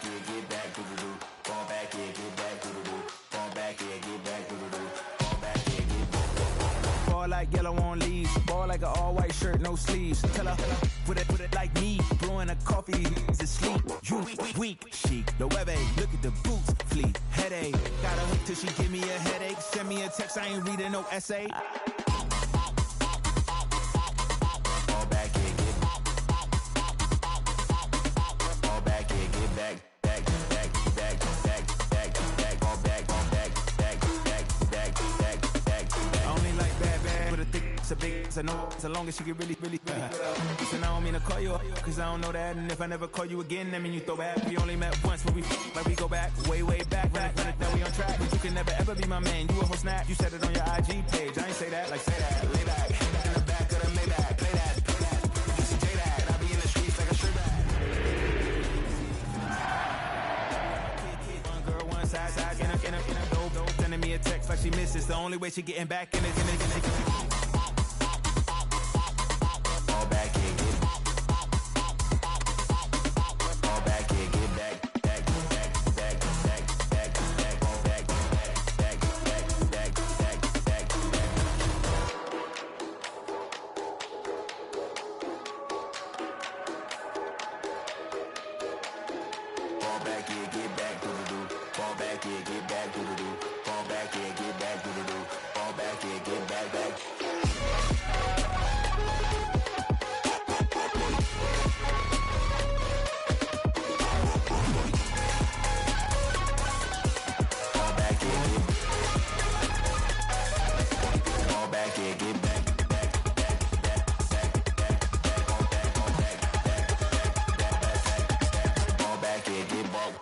yeah, get back, do-do-do. Fall back, yeah, get back, do-do-do. Fall back, yeah, get back, do-do-do. Fall back, yeah, get back. Fall like yellow on leaves. Ball like an all-white shirt, no sleeves. Tell her, put it like me. Blowing a coffee, to sleep. You weak, chic. The web look at the boots, fleet. Headache, got a hook till she give me a headache. Send me a text, I ain't reading no essay. Fall back, yeah, get back. Fall back, yeah, get back. Back, back, back, back, back, back. Fall back, back, back, back, back, back, back. I only like bad, with a thick, it's a big, it's a no, as long as she get really. Listen, I don't mean to call you up, cause I don't know that. And if I never call you again, that mean you throw back. We only met once, but we like we go back, way back. Run it, that we on track. But you can never ever be my man. You a whole snap, you said it on your IG page. I ain't say that, like say that. Lay back, in the back of the Maybach. Play that. You see J that, I be in the streets like a straight back. One girl, one side, in a dope. Sending me a text like she misses. The only way she getting back in it. Fall back, yeah, get back. Fall back, yeah, get back. Back, back, back, back, back, back. Fall back, back, back, back, back, back, back. Fall back, yeah, get back, do-do-do. Fall back, yeah, get back, do-do-do. Fall back, yeah, get back, do-do-do. Fall back, yeah, get back, back. Fall back, yeah, get back, back, back, back, back, back, back. Fall back, fall back, yeah, get back.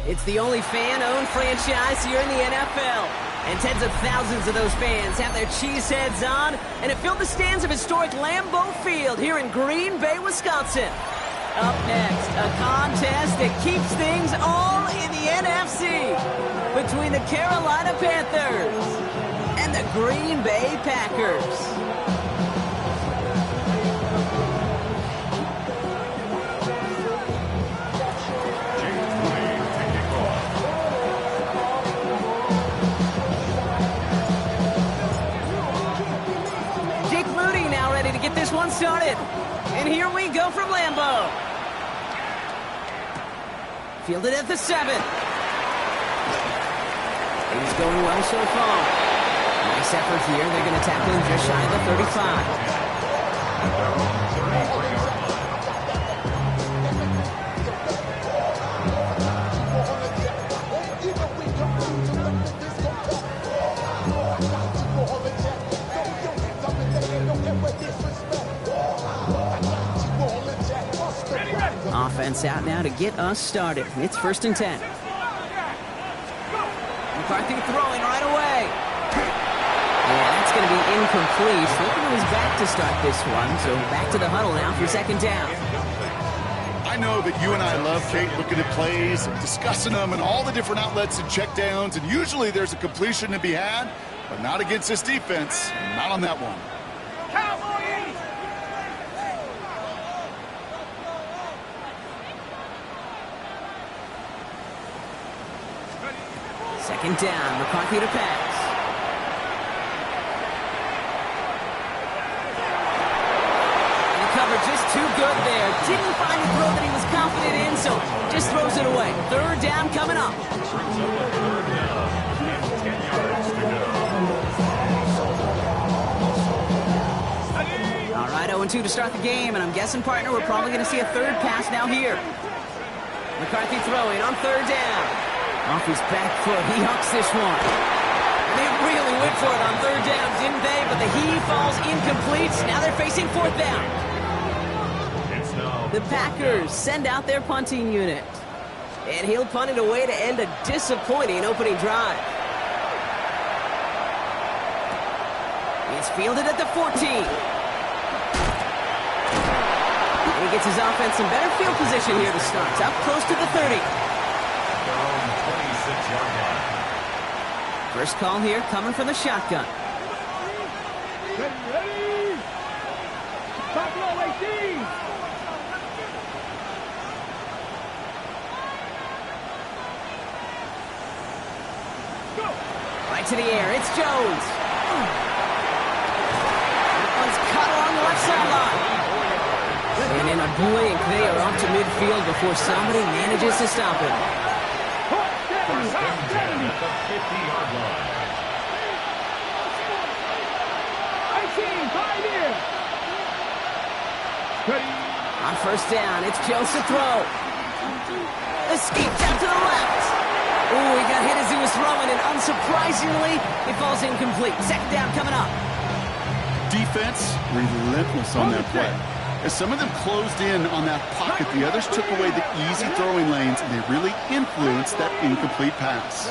It's the only fan-owned franchise here in the NFL. And tens of thousands of those fans have their cheese heads on, and it filled the stands of historic Lambeau Field here in Green Bay, Wisconsin. Up next, a contest that keeps things all in the NFC between the Carolina Panthers and the Green Bay Packers. Get this one started. And here we go from Lambeau. Fielded at the 7. Things going well so far. Nice effort here. They're going to tackle him just shy of the 35. Offense out now to get us started. It's 1st and 10. McCarthy throwing right away. Yeah, that's going to be incomplete. Looking to his back to start this one, so back to the huddle now for 2nd down. I know that you and I love, Kate, looking at plays, discussing them, and all the different outlets and checkdowns, and usually there's a completion to be had, but not against this defense, not on that one. 2nd down, McCarthy to pass. And the cover just too good there. Didn't find the throw that he was confident in, so just throws it away. 3rd down coming up. All right, 0-2 to start the game, and I'm guessing, partner, we're probably going to see a 3rd pass now here. McCarthy throwing on 3rd down. Off his back foot, he hucks this one. And they really went for it on 3rd down, didn't they? But the heave falls incomplete. Now they're facing 4th down. The Packers send out their punting unit. And he'll punt it away to end a disappointing opening drive. It's fielded at the 14. And he gets his offense in better field position here to start. It's up close to the 30. First call here coming from the shotgun. Ready. Top low 18. Go. Right to the air. It's Jones. That one's cut along the left sideline. And in a blink, they are off to midfield before somebody manages to stop it. At the 50-yard line. 18, 5 here. On 1st down, it's Jones to throw. Escapes out to the left. Oh, he got hit as he was throwing, and unsurprisingly, it falls incomplete. 2nd down coming up. Defense, relentless on that play. As some of them closed in on that pocket, the others took away the easy throwing lanes, and they really influenced that incomplete pass.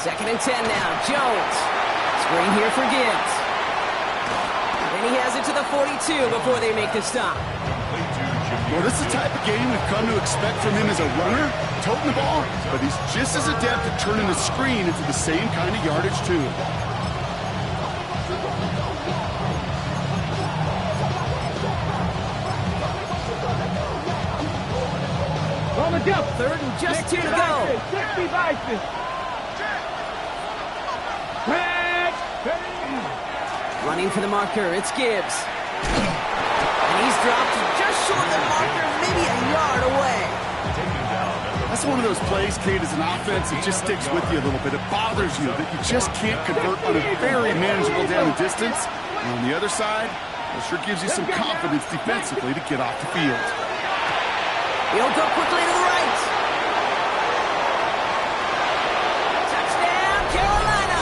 2nd and 10 now. Jones. Screen here for Gibbs. And he has it to the 42 before they make the stop. Well, this is the type of game we've come to expect from him as a runner, toting the ball, but he's just as adept at turning the screen into the same kind of yardage, too. On the jump. 3rd and just 2 to go. 60 Bison. Running for the marker, it's Gibbs. And he's dropped just short of the marker, maybe a yard away. That's one of those plays, Kate, as an offense, it just sticks with you a little bit. It bothers you that you just can't convert on a very manageable down and distance. And on the other side, it sure gives you some confidence defensively to get off the field. He'll go quickly to the right. Touchdown, Carolina!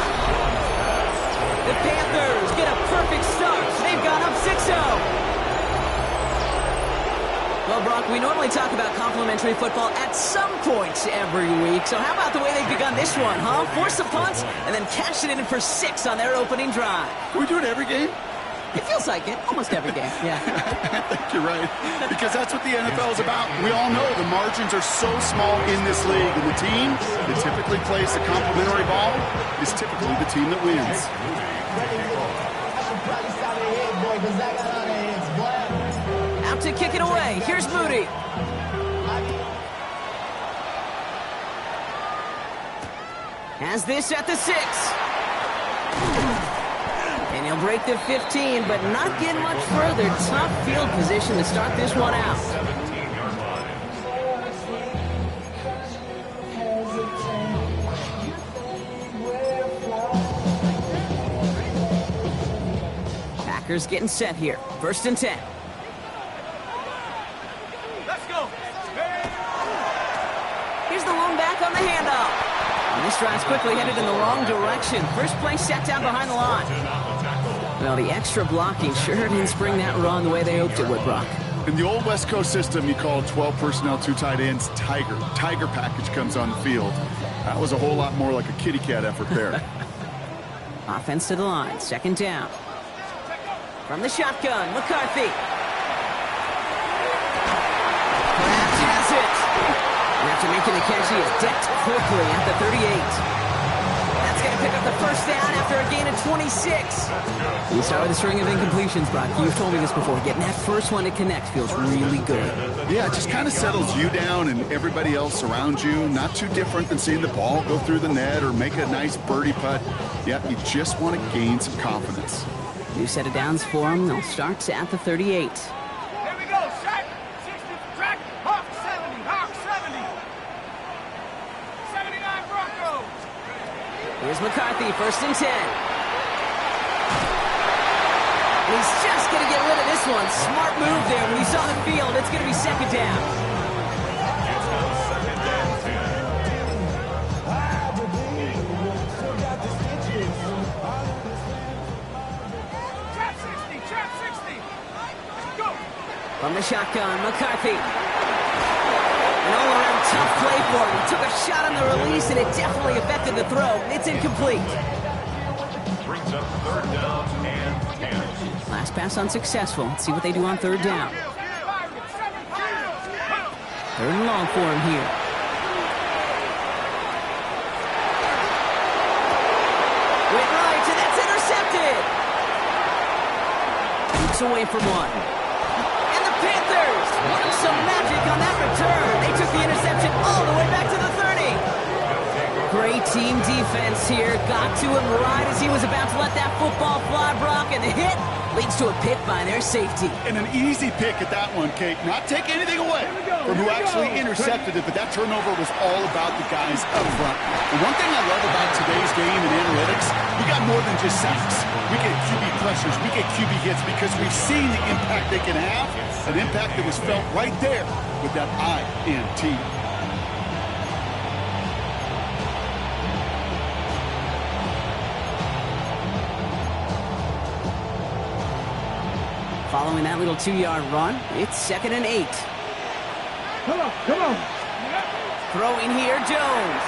The Panthers get a perfect start. They've gone up 6-0. Well, Brock, we normally talk about complimentary football at some points every week. So how about the way they've begun this one, huh? Force a punt and then cash it in for 6 on their opening drive. Can we do it every game? It feels like it. Almost every game, yeah. I think you're right. Because that's what the NFL is about. We all know the margins are so small in this league. And the team that typically plays the complimentary ball is typically the team that wins. Out to kick it away. Here's Moody. Has this at the 6. And he'll break the 15, but not get much further. Tough field position to start this one out. 17-yard line. Packers getting set here. 1st and 10. Let's go. Here's the lone back on the handoff. And this drive's quickly headed in the wrong direction. First play set down behind the line. Well, the extra blocking sure didn't spring that run the way they hoped it would, Brock. In the old West Coast system, you call 12 personnel, 2 tight ends, Tiger. Tiger package comes on the field. That was a whole lot more like a kitty cat effort there. Offense to the line. 2nd down. From the shotgun, McCarthy. Perhaps he has it. And after making the catch, he is decked quickly at the 38. That's going to pick up the 1st down after a gain of 26. You start with a string of incompletions, Brock. You've told me this before. Getting that first one to connect feels really good. Yeah, it just kind of settles you down and everybody else around you. Not too different than seeing the ball go through the net or make a nice birdie putt. Yeah, you just want to gain some confidence. New set of downs for him. They'll start at the 38. Here we go. Shot. 60. Track. Hawk 70. Hawk 70. 79 Broncos. Here's McCarthy, 1st and 10. He's just going to get rid of this one. Smart move there. When he saw the field, it's going to be 2nd down. It's now 2nd and 10. Trap 60. Trap 60. Go. From the shotgun, McCarthy. An all-around tough play for him. He took a shot on the release, and it definitely affected the throw. It's incomplete. Brings up 3rd down and 10. Last pass unsuccessful. Let's see what they do on 3rd down. 3rd and long for him here. Went right, and that's intercepted. Keeps away from one. And the Panthers worked some magic on that return. They took the interception all the way back to the 30. Great team defense here. Got to him right as he was about to let that football fly, Brock, and the hit leads to a pick by their safety. And an easy pick at that one, Kate. Not take anything away from who actually intercepted it, but that turnover was all about the guys up front. And one thing I love about today's game and analytics, we got more than just sacks. We get QB pressures, we get QB hits because we've seen the impact they can have, an impact that was felt right there with that INT. Following that little 2-yard run, it's 2nd and 8. Come on. Come on. Throwing here, Jones.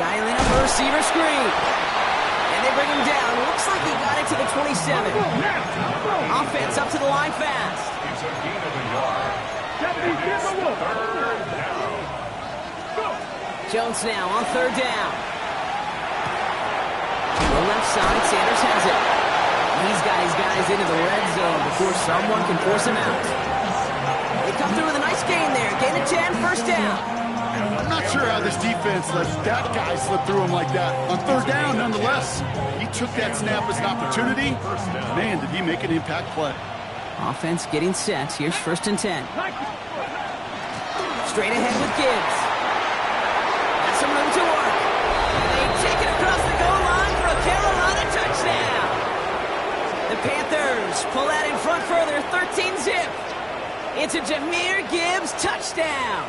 Dialing up a receiver screen. And they bring him down. Looks like he got it to the 27. Offense up to the line fast. It's a gain of a yard. It's 3rd down. Go. Jones now on 3rd down. The left side, Sanders has it. He's got his guys into the red zone before someone can force him out. They come through with a nice gain there. Gain of 10, 1st down. I'm not sure how this defense lets that guy slip through him like that. On 3rd down, nonetheless, he took that snap as an opportunity. Man, did he make an impact play. Offense getting set. Here's 1st and 10. Straight ahead with Gibbs. Has some room to work. They take it across the goal line for a Carolina touchdown. The Panthers pull that in front further, 13-zip. It's a Jahmyr Gibbs touchdown.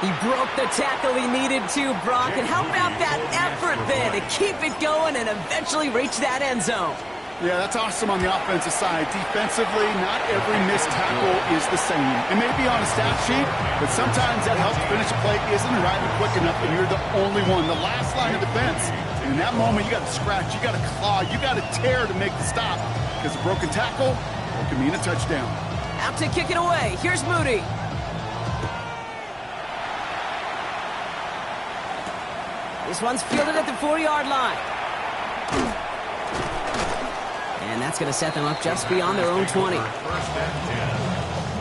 He broke the tackle he needed to, Brock. And how about that effort then to keep it going and eventually reach that end zone? Yeah, that's awesome on the offensive side. Defensively, not every missed tackle is the same. It may be on a stat sheet, but sometimes that helps finish a play isn't arriving quick enough, and you're the only one. The last line of defense, and in that moment, you got to scratch, you got to claw, you got to tear to make the stop, because a broken tackle can mean a touchdown. Out to kick it away. Here's Moody. This one's fielded at the 4-yard line. And that's going to set them up just beyond their own 20. First and 10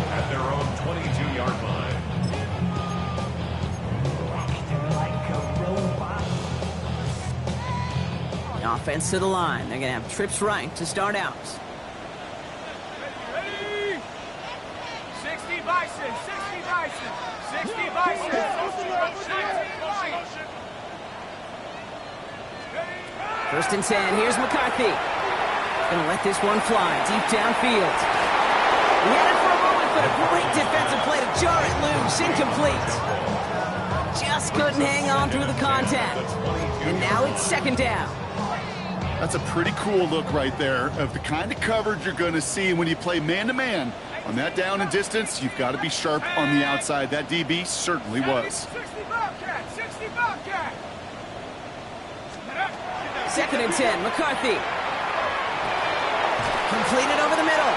at their own 22-yard line. The offense to the line. They're going to have trips right to start out. Ready? 60 Bison, 60 Bison, 60 Bison, 19 Lions. First and 10. Here's McCarthy. Gonna let this one fly deep downfield. He had it for a moment, but a great defensive play to jar it loose. Incomplete. Just couldn't hang on through the contact. And now it's second down. That's a pretty cool look right there of the kind of coverage you're going to see when you play man-to-man. On that down and distance, you've got to be sharp on the outside. That DB certainly was. 60 Bobcat, 60 Bobcat. Second and 10. McCarthy. Completed over the middle.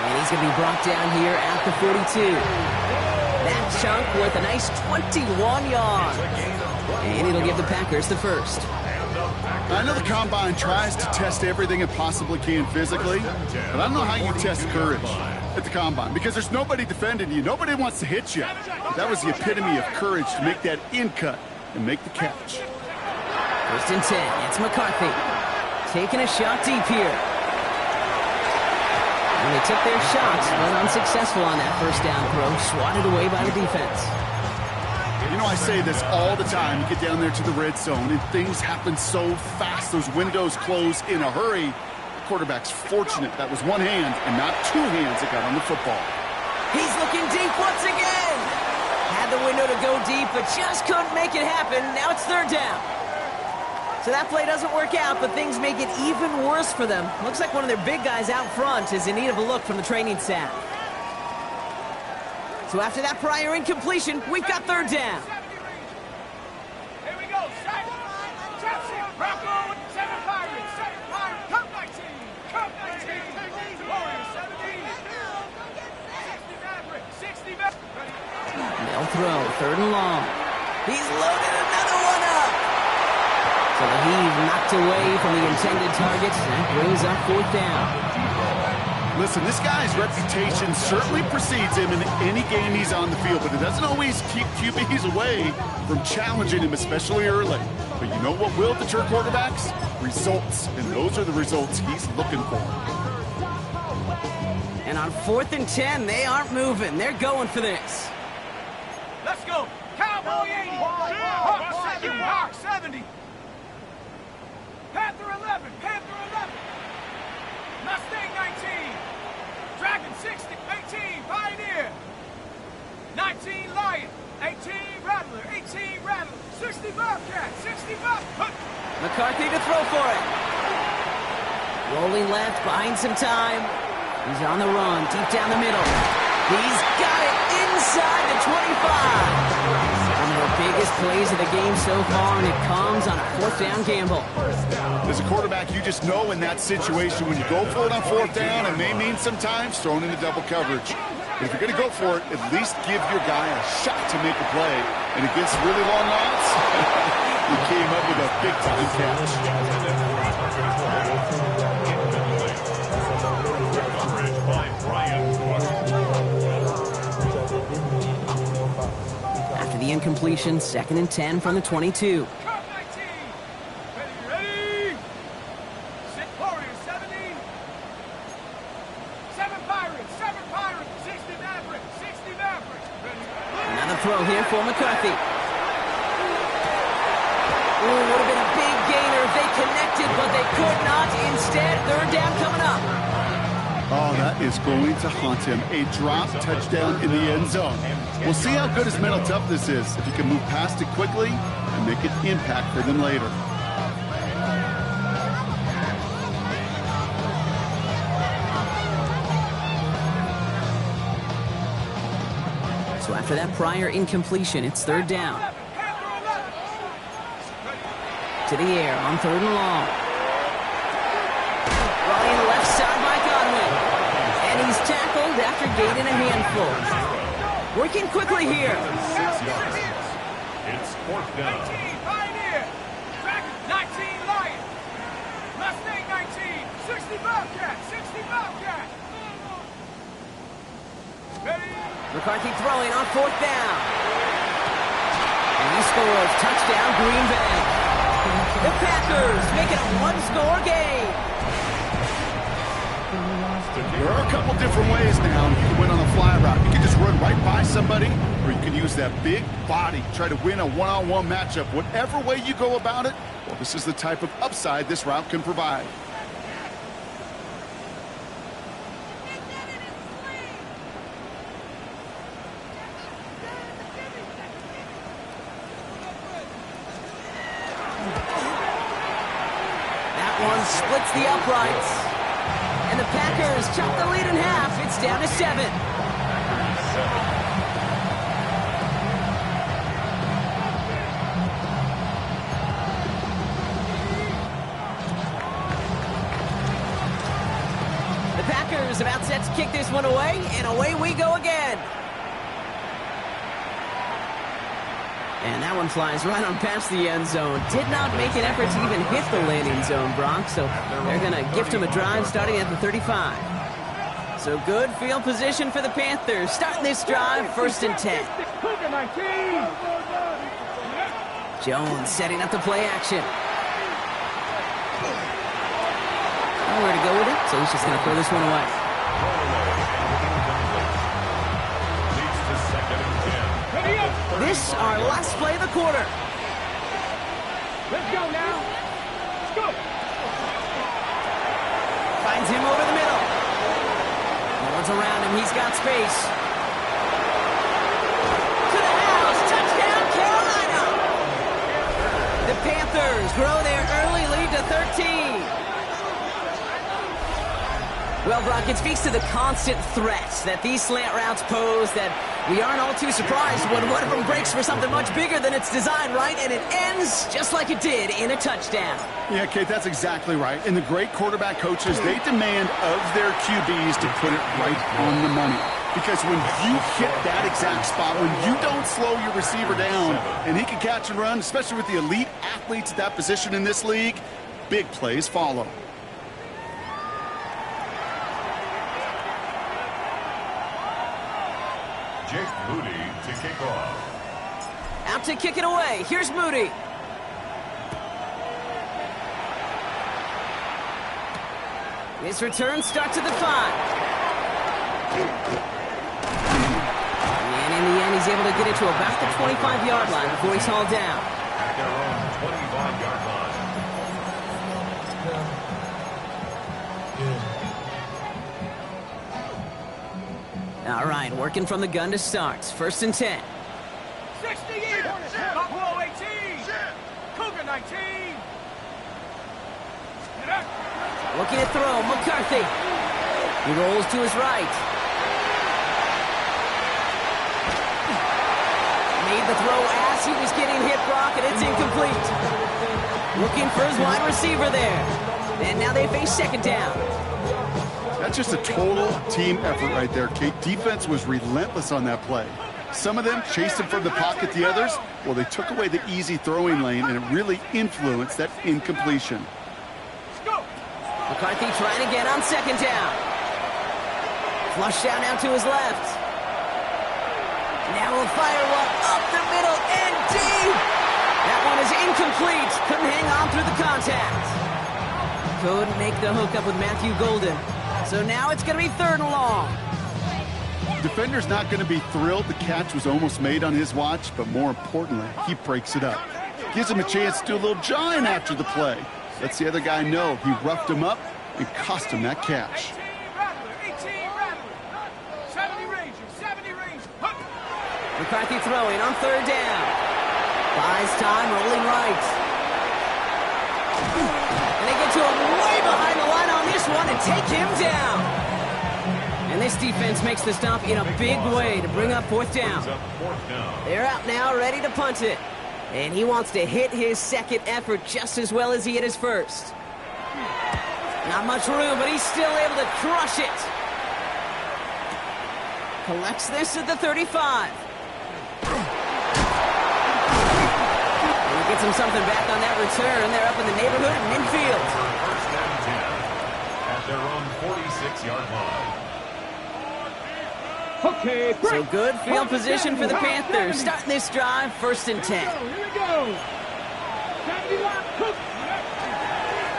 And he's going to be brought down here at the 42. That chunk worth a nice 21 yards. And it'll give the Packers the first. I know the Combine tries to test everything it possibly can physically, but I don't know how you test courage at the Combine, because there's nobody defending you. Nobody wants to hit you. That was the epitome of courage, to make that in cut and make the catch. First and 10. It's McCarthy. Taking a shot deep here. And they took their shots, but unsuccessful on that first down throw. Swatted away by the defense. You know, I say this all the time. You get down there to the red zone, and things happen so fast. Those windows close in a hurry. The quarterback's fortunate that was one hand and not two hands that got on the football. He's looking deep once again. Had the window to go deep, but just couldn't make it happen. Now it's third down. So that play doesn't work out, but things make it even worse for them. Looks like one of their big guys out front is in need of a look from the training staff. So after that prior incompletion, we've got third down. Here we go. Bronco, 7 Pirates, 7 Pirates. Come 19, come 19. Warriors, 17. 60 Maverick, 60 Maverick. They'll throw, third and long. He's loaded another one up. So the heave knocked away from the intended target. That brings up fourth down. Listen, this guy's reputation certainly precedes him in any game he's on the field, but it doesn't always keep QBs away from challenging him, especially early. But you know what will deter quarterbacks? Results, and those are the results he's looking for. And on 4th and 10, they aren't moving. They're going for this. Let's go. Cowboy 80. Hawk 70. Hawk 70. Panther 11. Panther 11. Mustang 19. Dragon 60. 18. Pioneer. 19 Lion. 18 Rattler. 18 Rattler. 60 Bobcat. 60 Bobcat. McCarthy to throw for it. Rolling left, buying some time. He's on the run, deep down the middle. He's got it inside the 25. One of the biggest plays of the game so far, and it comes on a 4th down gamble. As a quarterback, you just know in that situation, when you go for it on 4th down, it may mean sometimes throwing into double coverage. But if you're going to go for it, at least give your guy a shot to make a play. And against really long odds, he came up with a big-time catch. After the incompletion, 2nd and 10 from the 22. Cup 19. Ready? 6 Warriors 70. 7 Pirates. 7 Pirates. 60 Maverick. 60 Maverick. Ready? Another throw here for McCarthy. Ooh, would have been a big gainer if they connected, but they could not. Instead, third down coming up. Oh, that is going to haunt him. A drop touchdown in the end zone. We'll see how good his mental toughness is, if he can move past it quickly and make an impact for them later. So after that prior incompletion, it's third down. To the air on third and long. Running left side by Godwin. And he's tackled after gaining a handful. Working quickly here. It's fourth down. 19, Pioneer. Back 19, Lion. Mustang 19. 60 Bobcat. 60 Bobcat. Ready? McCarthy throwing on fourth down. And he scores. Touchdown, Green Bay. The Packers make it a one-score game. There are a couple different ways now you can win on the fly route. You can just run right by somebody, or you can use that big body, try to win a one-on-one matchup. Whatever way you go about it, well, this is the type of upside this route can provide. That one splits the uprights. And the Packers chop the lead in half. It's down to 7. The Packers about set to kick this one away, and away we go again. And that one flies right on past the end zone. Did not make an effort to even hit the landing zone, Brock. So they're going to gift him a drive starting at the 35. So good field position for the Panthers. Starting this drive, 1st and 10. Jones setting up the play action. Nowhere to go with it, so he's just going to throw this one away. This our last play of the quarter. Let's go now. Let's go. Finds him over the middle. No one's around him. He's got space. To the house. Touchdown, Carolina. The Panthers grow their early lead to 13. Well, Brock, it speaks to the constant threats that these slant routes pose that we aren't all too surprised when one of them breaks for something much bigger than its design, right? And it ends just like it did in a touchdown. Yeah, Kate, that's exactly right. And the great quarterback coaches, they demand of their QBs to put it right on the money. Because when you hit that exact spot, when you don't slow your receiver down and he can catch and run, especially with the elite athletes at that position in this league, big plays follow. Jake Moody to kick off. Out to kick it away. Here's Moody. His return starts at the 5. And in the end, he's able to get it to about the 25-yard line before he's hauled down. At their own 25-yard line. All right, working from the gun to start. 1st and 10. 60 years. Buffalo 18. Cougar 19. Looking to throw, McCarthy. He rolls to his right. Made the throw as he was getting hit, Brock, and it's incomplete. Looking for his wide receiver there. And now they face 2nd down. That's just a total team effort right there, Kate. Defense was relentless on that play. Some of them chased him from the pocket. The others, well, they took away the easy throwing lane, and it really influenced that incompletion. McCarthy trying again on 2nd down. Flushed out now to his left. Now we'll fire one up the middle and deep. That one is incomplete. Couldn't hang on through the contact. Couldn't make the hook up with Matthew Golden. So now it's going to be 3rd and long. Defender's not going to be thrilled the catch was almost made on his watch, but more importantly, he breaks it up. Gives him a chance to do a little jawing after the play. Lets the other guy know he roughed him up and cost him that catch. 18 Rattler. 70 Ranger. 70 Ranger. McCarthy throwing on 3rd down. Buys time, rolling right. And they get to him way behind the line on this one and take him down. And this defense makes the stop in a big way to bring up fourth down. They're out now, ready to punt it. And he wants to hit his second effort just as well as he hit his first. Not much room, but he's still able to crush it. Collects this at the 35. And he gets him something back on that return. They're up in the neighborhood of midfield. First and 10 at their own 46-yard line. Okay, So good field position for the Panthers. Starting this drive, first and 10. Here we go. 70 line, cook.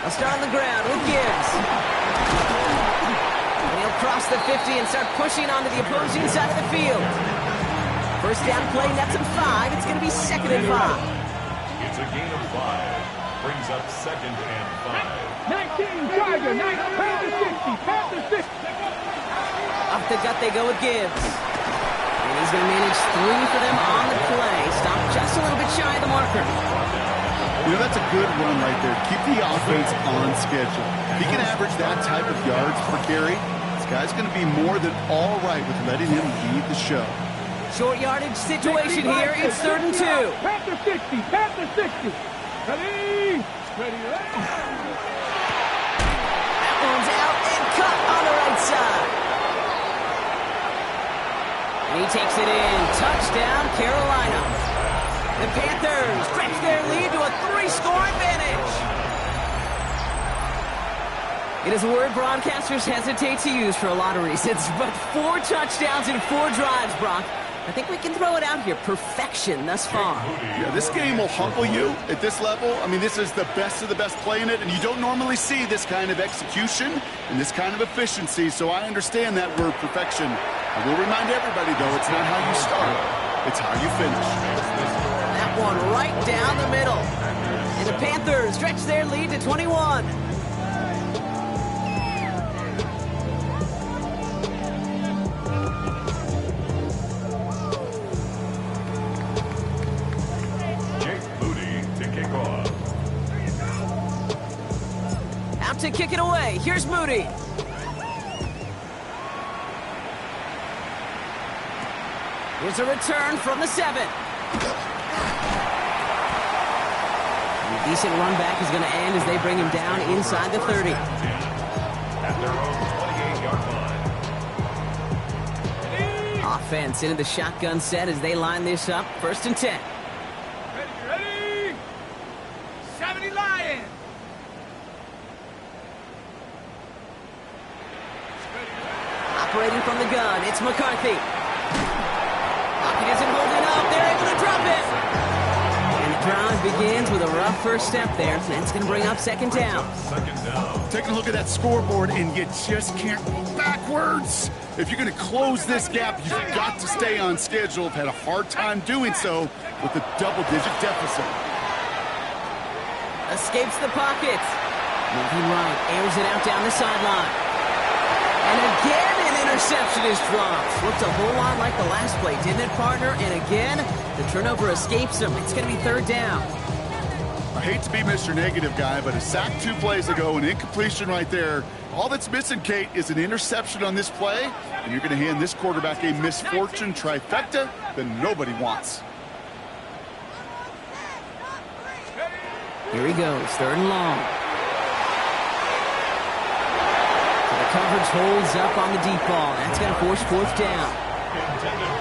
They'll start on the ground with Gibbs. And he'll cross the 50 and start pushing onto the opposing side of the field. First down play, nets him 5. It's going to be second and 5. It's a gain of 5. Brings up second and 5. 19 Tiger, 9, Panther 60, Panther 60. Off the gut they go with Gibbs. And he's going to manage 3 for them on the play. Stop just a little bit shy of the marker. You know, that's a good run right there. Keep the offense on schedule. If he can average that type of yards per carry, this guy's going to be more than all right with letting him lead the show. Short yardage situation here. It's third and 2. Panther 60, Panther 60. Ready? Ready, ready. That one's out and cut on the right side. And he takes it in. Touchdown, Carolina. The Panthers stretch their lead to a 3-score advantage. It is a word broadcasters hesitate to use for a lot of reasons, but 4 touchdowns in 4 drives, Brock. I think we can throw it out here. Perfection thus far. Yeah, this game will humble you at this level. I mean, this is the best of the best playing it, and you don't normally see this kind of execution and this kind of efficiency, so I understand that word perfection. I will remind everybody, though, it's not how you start, it's how you finish. That one right down the middle. And the Panthers stretch their lead to 21. To kick it away. Here's Moody. Here's a return from the 7. A decent run back is going to end as they bring him down inside the 30. At their own 28-yard line. Offense into the shotgun set as they line this up. First and 10. Ready? 70 Lions. Operating from the gun, it's McCarthy. Pocket isn't holding up. They're able to drop it. And the drive begins with a rough first step there. That's going to bring up second down. Taking a look at that scoreboard, and you just can't go backwards. If you're going to close this gap, you've got to stay on schedule. I've had a hard time doing so with a double-digit deficit. Escapes the pocket. Moving right, airs it out down the sideline. And again, an interception is dropped. Looked a whole lot like the last play, didn't it, partner? And again, the turnover escapes him. It's going to be third down. I hate to be Mr. Negative guy, but a sack 2 plays ago, an incompletion right there. All that's missing, Kate, is an interception on this play, and you're going to hand this quarterback a misfortune trifecta that nobody wants. Here he goes, third and long. Coverage holds up on the deep ball. That's going to force fourth down.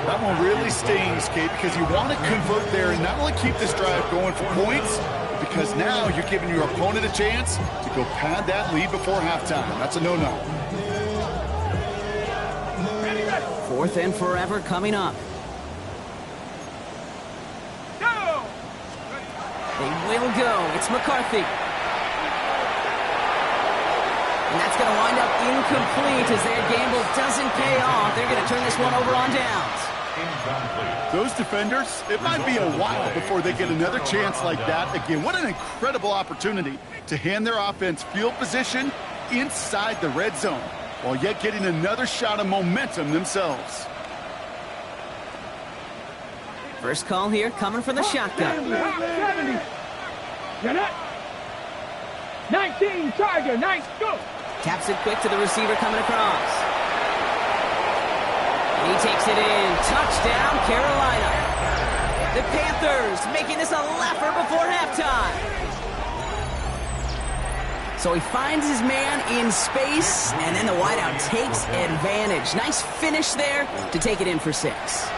That one really stings, Kate, because you want to convert there and not only keep this drive going for points, but because now you're giving your opponent a chance to go pad that lead before halftime. That's a no-no. Fourth and forever coming up. Go! They will go. It's McCarthy. And that's going to wind up incomplete as their gamble doesn't pay off. They're going to turn this one over on downs. Those defenders, it might be a while before they get another chance like that again. What an incredible opportunity to hand their offense field position inside the red zone, while yet getting another shot of momentum themselves. First call here coming from the shotgun. 70. Get it. 19 Tiger, nice go. Taps it quick to the receiver coming across. He takes it in. Touchdown, Carolina. The Panthers making this a laugher before halftime. So he finds his man in space, and then the wideout takes advantage. Nice finish there to take it in for 6.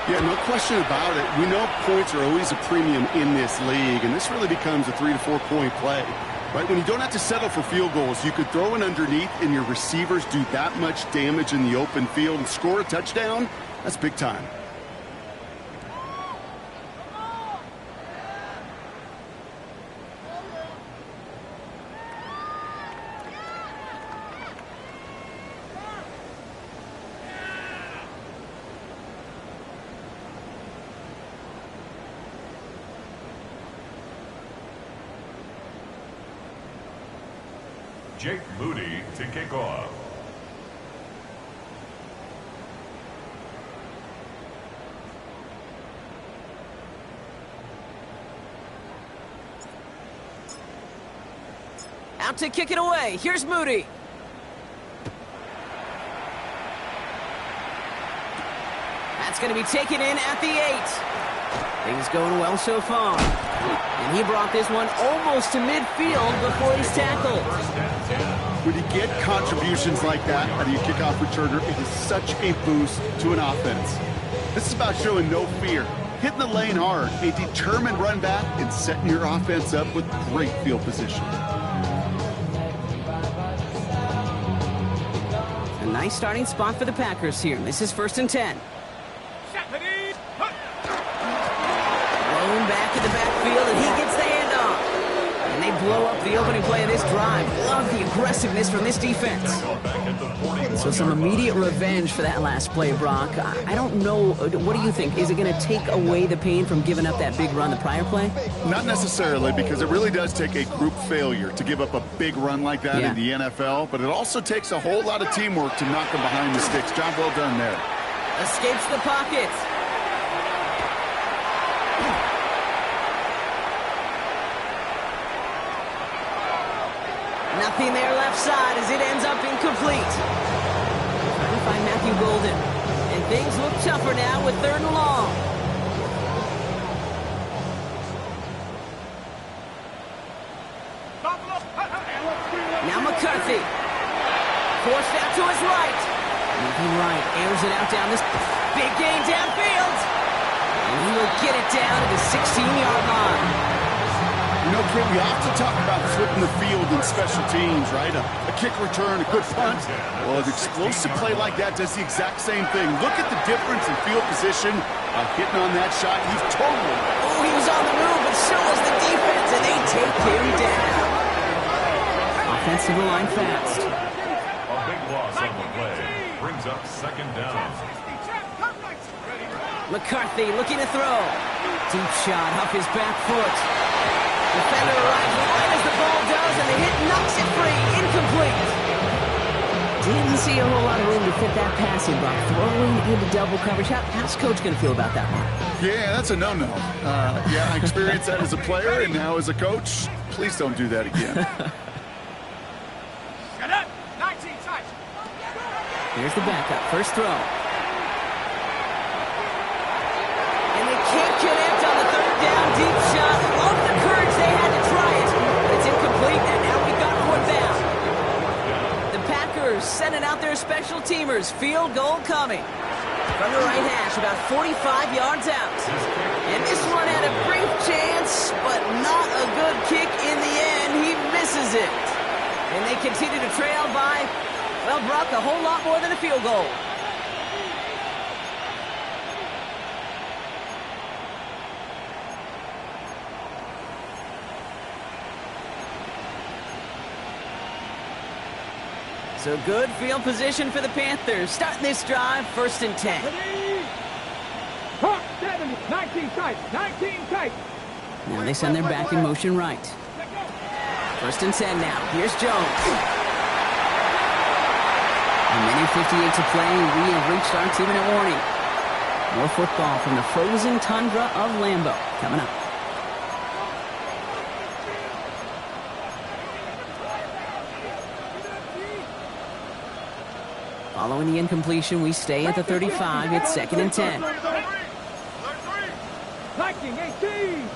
Yeah, no question about it. We know points are always a premium in this league, and this really becomes a 3 to 4 point play. Right? When you don't have to settle for field goals, you could throw it underneath, and your receivers do that much damage in the open field and score a touchdown. That's big time. Jake Moody to kick off. Out to kick it away. Here's Moody. That's going to be taken in at the 8. Things going well so far. And he brought this one almost to midfield before he's tackled. When you get contributions like that out of your kickoff returner, it is such a boost to an offense. This is about showing no fear, hitting the lane hard, a determined run back, and setting your offense up with great field position. A nice starting spot for the Packers here. This is 1st and 10. Blown back in the backfield, and he gets the handoff. And they blow up the opening play of this drive. Love the aggressiveness from this defense. So some immediate revenge for that last play, Brock. I don't know. What do you think? Is it going to take away the pain from giving up that big run the prior play? Not necessarily, because it really does take a group failure to give up a big run like that in the NFL. But it also takes a whole lot of teamwork to knock them behind the sticks. Job well done there. Escapes the pocket. Nothing there left side as it ends up incomplete. Trying to find Matthew Golden. And things look tougher now with 3rd and long. Now McCarthy. Forced out to his right. Moving right. Airs it out down this big gain downfield. And he will get it down to the 16-yard line. You know, Kid, we often talk about flipping the field in special teams, right? A kick return, a good punt. Well, an explosive play like that does the exact same thing. Look at the difference in field position by hitting on that shot. He's totally... Oh, he was on the move, but so was the defense, and they take him down. Offensive line fast. A big loss on the play. Brings up 2nd down. McCarthy looking to throw. Deep shot off his back foot. Defender arrives right as the ball does, and the hit knocks it free. Incomplete. Didn't see a whole lot of room to fit that passing block. Throwing into double coverage. How's Coach going to feel about that one? Yeah, that's a no-no. Yeah, I experienced that as a player, and now as a coach, please don't do that again. Here's the backup. First throw. And they can't connect on the 3rd down. Deep shot. Love the courage. They had to try it. But it's incomplete, and now we've got 4th down. The Packers sending out their special teamers. Field goal coming. From the right hash, about 45 yards out. And this one had a brief chance, but not a good kick in the end. He misses it. And they continue to trail by, well, Brock, a whole lot more than a field goal. So good field position for the Panthers. Starting this drive, 1st and 10. 19 tight, 19 tight. Now they send their back in motion right. 1st and 10 now. Here's Jones. A minute 58 to play. We have reached our 2-minute warning. More football from the frozen tundra of Lambeau coming up. Following the incompletion, we stay at the 35. It's 2nd and 10. 19, 18.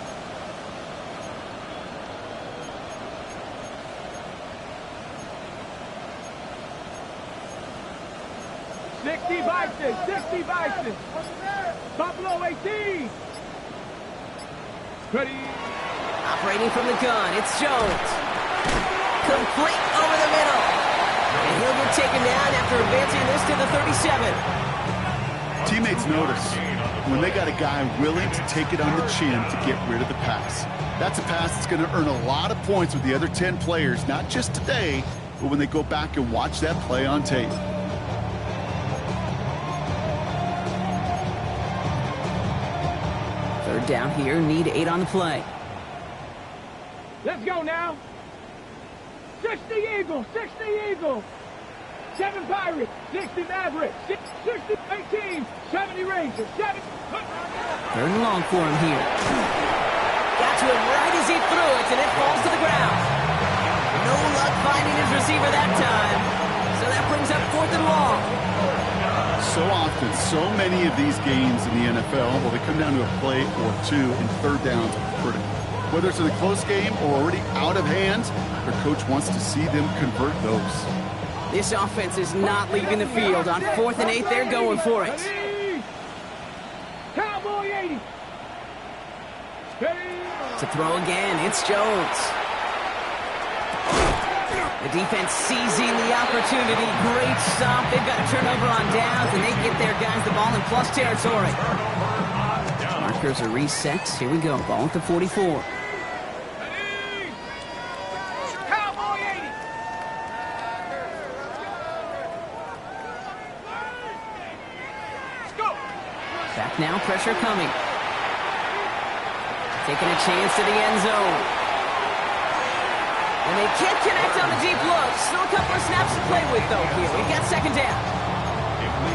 Sixty Bison. Buffalo 18. Ready. Operating from the gun, it's Jones. Complete over the middle. And he'll get taken down after advancing this to the 37. Teammates notice when they got a guy willing to take it on the chin to get rid of the pass. That's a pass that's going to earn a lot of points with the other 10 players, not just today, but when they go back and watch that play on tape. Third down here, need 8 on the play. Let's go now. 60 Eagles, 7 Pirates, 60 Mavericks, 60 18, 70 Rangers, 70. Third and long for him here. Got to him right as he threw it, and it falls to the ground. No luck finding his receiver that time. So that brings up 4th and long. So often, so many of these games in the NFL, well, they come down to a play or two, and third downs are critical. Whether it's in a close game or already out of hand, their coach wants to see them convert those. This offense is not leaving the field. On 4th and 8, they're going for it. Cowboy 80. To throw again, it's Jones. The defense seizing the opportunity. Great stop. They've got a turnover on downs, and they get their guys the ball in plus territory. Markers are reset. Here we go. Ball at the 44. Cowboy 80. Let's go. Back now, pressure coming. Taking a chance to the end zone. And they can't connect on the deep look. Still a couple of snaps to play with, though, here. We've got 2nd down.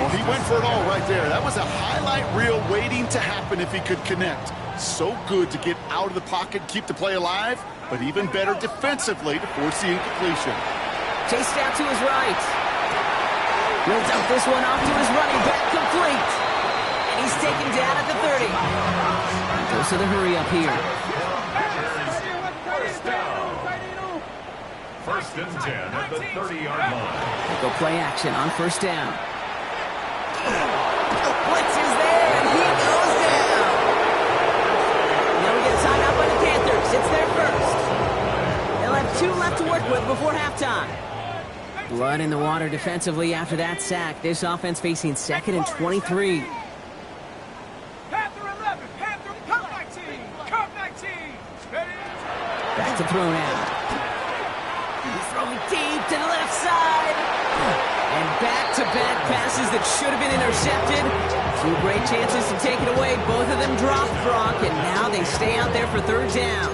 Well, he went for it all right there. That was a highlight reel waiting to happen if he could connect. So good to get out of the pocket, keep the play alive, but even better defensively to force the incompletion. Chased out to his right. He'll dump this one off to his running back, complete. And he's taken down at the 30. Goes to the hurry up here. First and 10 at the 30-yard line. Go play action on 1st down. The blitz is there, and he goes down. Now we get a timeout by the Panthers. It's their first. They'll have 2 left to work with before halftime. Blood in the water defensively after that sack. This offense facing 2nd and 23. Panther 11, Panther, Cup 19, Cup 19. Back to throw now. He's throwing deep to the left side. And back-to-back passes that should have been intercepted. 2 great chances to take it away. Both of them dropped, Brock, and now they stay out there for 3rd down.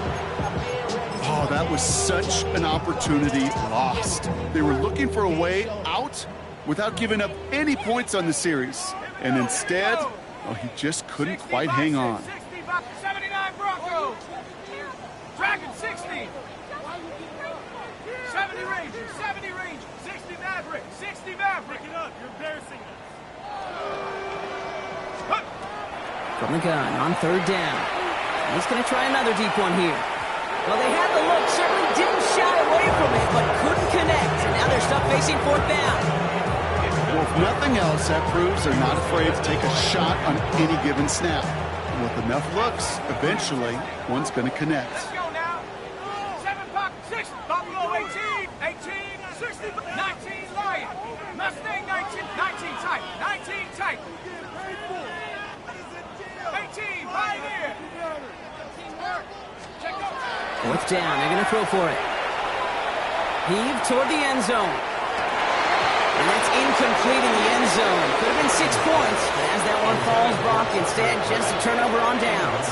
Oh, that was such an opportunity lost. They were looking for a way out without giving up any points on the series. And instead, oh, he just couldn't quite hang on. 79 Broncos. Dragon 60. 70 Rangers, 60 Mavericks, 60 Mavericks. Pick it up, you're embarrassing us. From the gun on 3rd down. He's going to try another deep one here. Well, they had the look, certainly didn't shy away from it, but couldn't connect. And now they're stuck facing 4th down. Well, if nothing else, that proves they're not afraid to take a shot on any given snap. And with enough looks, eventually, one's going to connect. Let's go now. 7 Pop, 6 Buffalo 18, 60, 19 Lion, Mustang 19 tight, 19 tight. 18 Pioneer. 4th down, they're going to throw for it. Heave toward the end zone. And that's incomplete in the end zone. Could have been 6 points, but as that one falls, Brock, instead just a turnover on downs.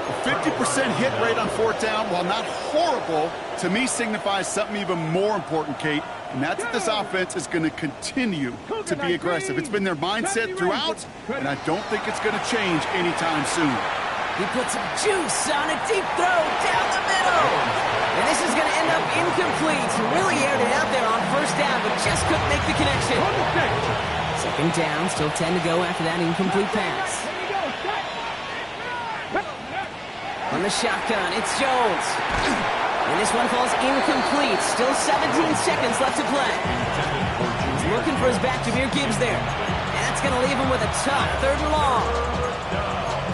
A 50% hit rate on 4th down, while not horrible, to me signifies something even more important, Kate, and that's that this offense is going to continue to be aggressive. It's been their mindset throughout, and I don't think it's going to change anytime soon. He puts some juice on a deep throw down the middle. And this is going to end up incomplete. Really aired it out there on 1st first down, but just couldn't make the connection. Second down, still 10 to go after that incomplete pass. On the shotgun, it's Jones. And this one falls incomplete. Still 17 seconds left to play. He's looking for his back. Jahmyr Gibbs there. And that's going to leave him with a tough 3rd and long.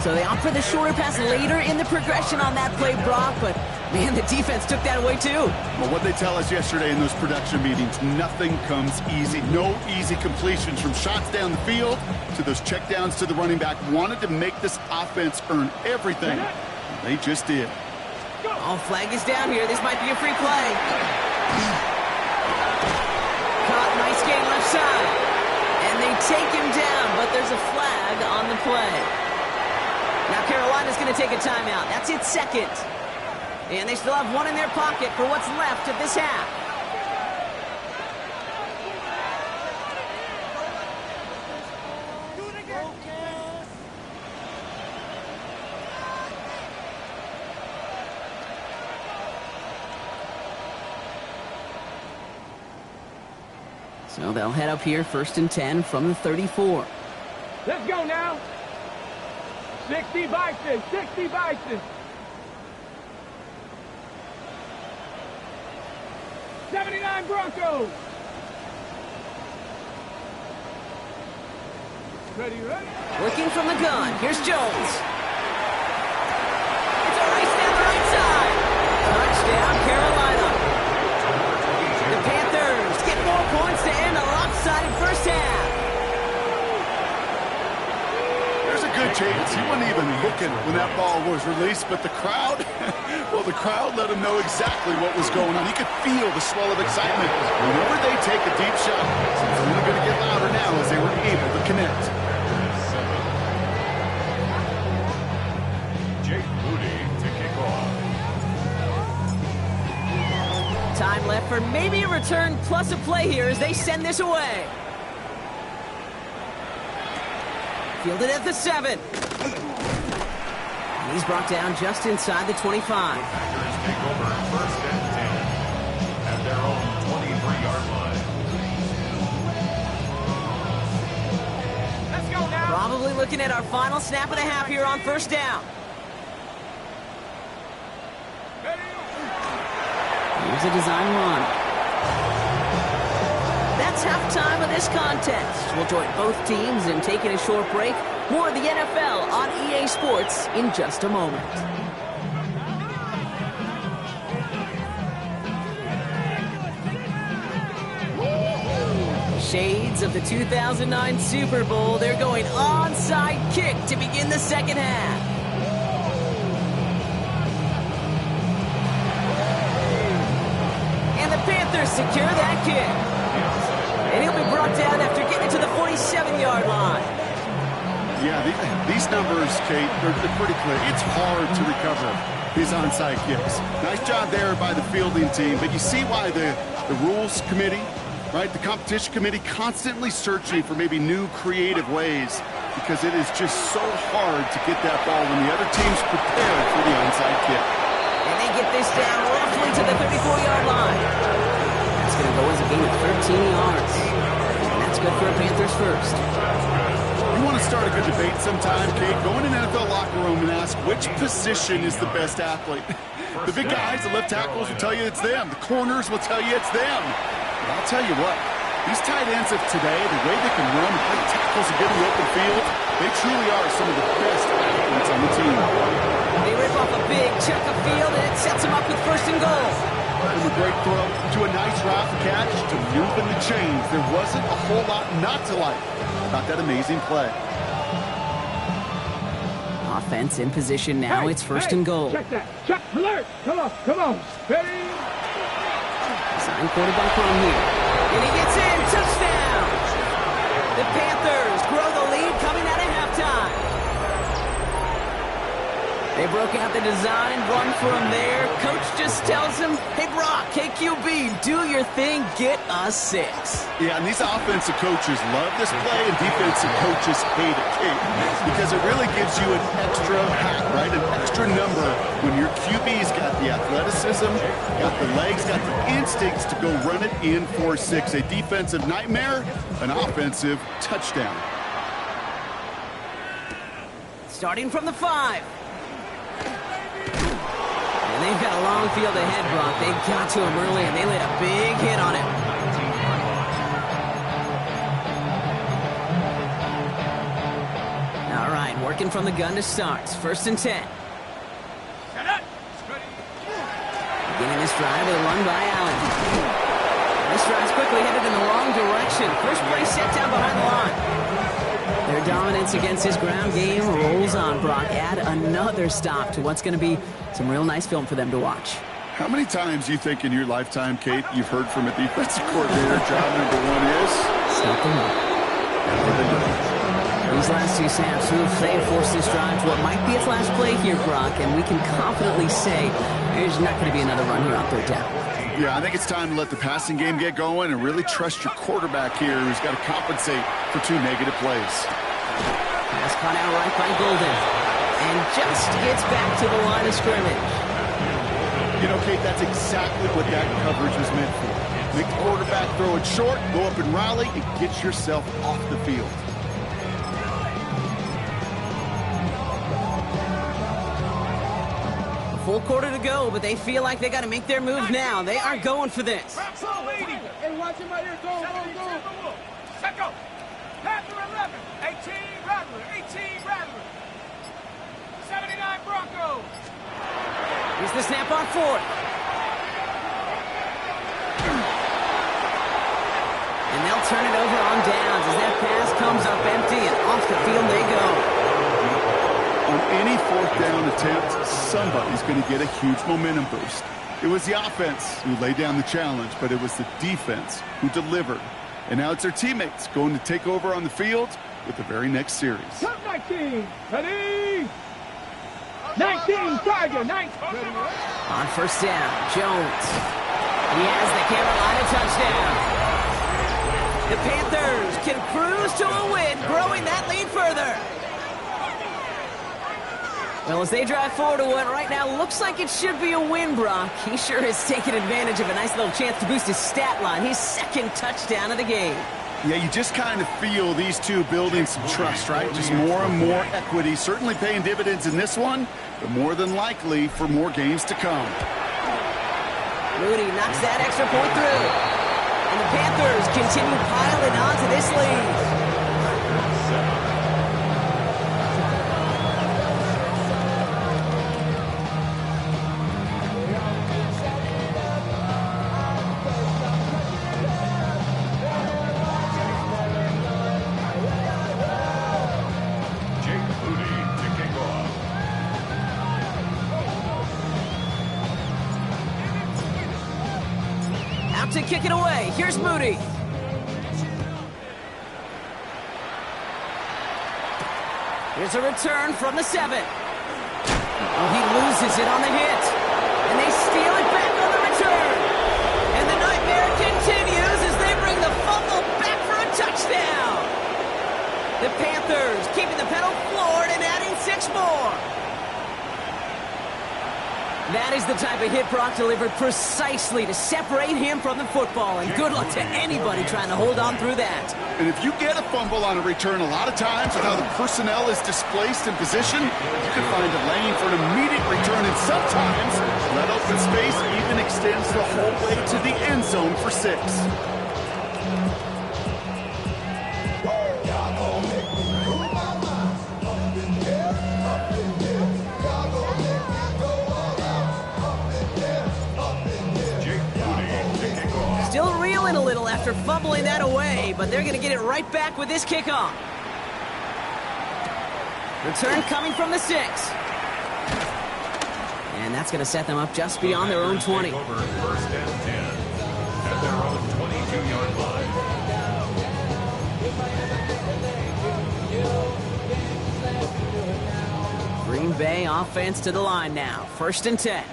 So they opt for the shorter pass later in the progression on that play, Brock, but man, the defense took that away too. Well, what they tell us yesterday in those production meetings, nothing comes easy. No easy completions from shots down the field to those checkdowns to the running back. Wanted to make this offense earn everything. They just did. Oh, flag is down here. This might be a free play. Caught, nice gain left side. And they take him down, but there's a flag on the play. Now Carolina's going to take a timeout. That's its second. And they still have one in their pocket for what's left of this half. So they'll head up here, 1st and 10 from the 34. Let's go now. 60 Bison, 60 Bison. 79 Broncos. Ready? Working from the gun. Here's Jones. It's a race down the right side. Touchdown, Carolina. The Panthers get more points to end a lopsided first half. There's a good chance he wasn't even looking when that ball was released, but the crowd, well, the crowd let him know exactly what was going on. He could feel the swell of excitement. Whenever they take a deep shot, it's only going to get louder now as they were able to connect. Jake Moody to kick off. Time left for maybe a return plus a play here as they send this away. Fielded at the 7. And he's brought down just inside the 25. Packers take over 1st and 10 at their own 23-yard line. Let's go now. Probably looking at our final snap of the half here on 1st down. Here's a design run. That's halftime of this contest. We'll join both teams in taking a short break. More of the NFL on EA Sports in just a moment. Shades of the 2009 Super Bowl. They're going onside kick to begin the second half. And the Panthers secure that kick. And he'll be brought down after getting to the 47-yard line. Yeah, these numbers, Kate, they're pretty clear. It's hard to recover these onside kicks. Nice job there by the fielding team, but you see why the rules committee, right, the competition committee constantly searching for maybe new creative ways, because it is just so hard to get that ball when the other team's prepared for the onside kick. And they get this down roughly to the 34-yard line. That's going to go as a gain of 13 yards. And that's good for a Panthers first. You want to start a good debate sometime, Kate? Go in an NFL locker room and ask which position is the best athlete. The big guys, the left tackles will tell you it's them. The corners will tell you it's them. But I'll tell you what, these tight ends of today, the way they can run, play tackles and get in the open field, they truly are some of the best athletes on the team. They rip off a big chunk of field, and it sets them up with 1st and goal. From a great throw to a nice route catch to moving the chains, there wasn't a whole lot not to like about that amazing play. Offense in position now. It's 1st and goal. Check that. Check. Alert. Come on. Ready? Sign quarterback on here. And he gets in. Touchdown. The Panthers grow the lead coming out of halftime. They broke out the design and run for him there. Coach just tells him, hey, Brock, KQB, do your thing, get us 6. Yeah, and these offensive coaches love this play, and defensive coaches hate it, Kate, because it really gives you an extra hat, right? An extra number when your QB's got the athleticism, got the legs, got the instincts to go run it in for 6. A defensive nightmare, an offensive touchdown. Starting from the 5. And they've got a long field ahead, Brock. They got to him early, and they laid a big hit on him. All right, working from the gun to start. 1st and 10. Beginning this drive with a run by Allen. This drive's quickly headed in the wrong direction. First play set down behind the line. Their dominance against his ground game rolls on, Brock. Add another stop to what's going to be some real nice film for them to watch. How many times do you think in your lifetime, Kate, you've heard from a defensive coordinator, job number 1 is? Stop the run. These last 2 snaps, they have forced this drive to what might be its last play here, Brock, and we can confidently say there's not going to be another run here on 3rd down. Yeah, I think it's time to let the passing game get going and really trust your quarterback here, who's got to compensate for 2 negative plays. Pass caught out right by Golden, and just gets back to the line of scrimmage. You know, Kate, that's exactly what that coverage was meant for. Make the quarterback throw it short, go up and rally, and get yourself off the field. Full quarter to go, but they feel like they got to make their move now. They are going for this. Hey, watch him right here. Go. Set go. Panther 11. 18 Rattler. 18 Rattler. 79 Broncos. Here's the snap on 4th. And they'll turn it over on downs as that pass comes up empty, and off the field they go. On any 4th down attempt, somebody's going to get a huge momentum boost. It was the offense who laid down the challenge, but it was the defense who delivered. And now it's their teammates going to take over on the field with the very next series. Top 19. Ready? 19. Tiger. 19. On 1st down, Jones. He has the Carolina touchdown. The Panthers can cruise to a win, growing that lead further. Well, as they drive forward to what right now looks like it should be a win, Brock, he sure has taken advantage of a nice little chance to boost his stat line. His 2nd touchdown of the game. Yeah, you just kind of feel these two building some trust, right? Just more and more equity. Certainly paying dividends in this one, but more than likely for more games to come. Moody knocks that extra point through. And the Panthers continue piling on to this lead. To kick it away. Here's Moody. Here's a return from the 7. Oh, he loses it on the hit. And they steal it back on the return. And the nightmare continues as they bring the fumble back for a touchdown. The Panthers keeping the pedal floored and adding 6 more. That is the type of hit Brock delivered precisely to separate him from the football. And good luck to anybody trying to hold on through that. And if you get a fumble on a return, a lot of times with how the personnel is displaced in position, you can find a lane for an immediate return. And sometimes that open space even extends the whole way to the end zone for 6. Still reeling a little after fumbling that away, but they're going to get it right back with this kickoff. Return coming from the 6. And that's going to set them up just beyond their own 20. Over 1st and 10 at their own 22-yard line. Green Bay offense to the line now. 1st and 10.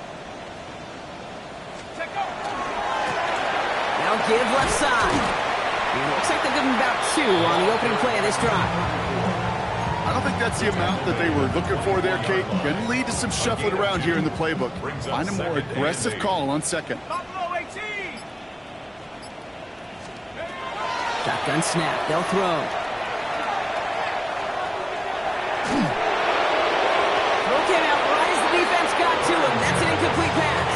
Now give left side. It looks like they'll give him about 2 on the opening play of this drive. I don't think that's the amount that they were looking for there, Kate. Going to lead to some shuffling around here in the playbook. Find a more aggressive call on 2nd. Shotgun snap. They'll throw. Throw came out right as the defense got to him. That's an incomplete pass.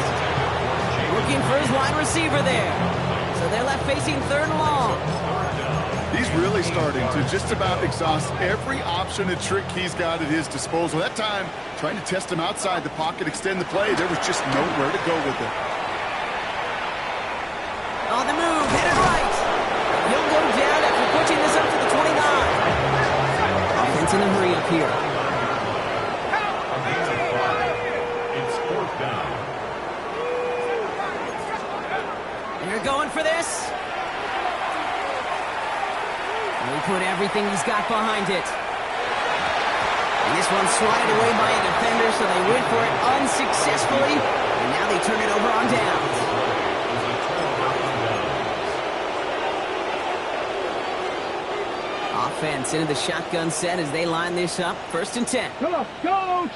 Looking for his wide receiver there. So they're left facing 3rd and long. He's really starting to just about exhaust every option and trick he's got at his disposal. That time, trying to test him outside the pocket, extend the play, there was just nowhere to go with it. On the move, headed right. He'll go down after pushing this up to the 29. Offense in a hurry up here. It's 4th down. They're going for this. He put everything he's got behind it. And this one's swatted away by a defender, so they went for it unsuccessfully. And now they turn it over on downs. Offense into the shotgun set as they line this up. 1st and 10. Go,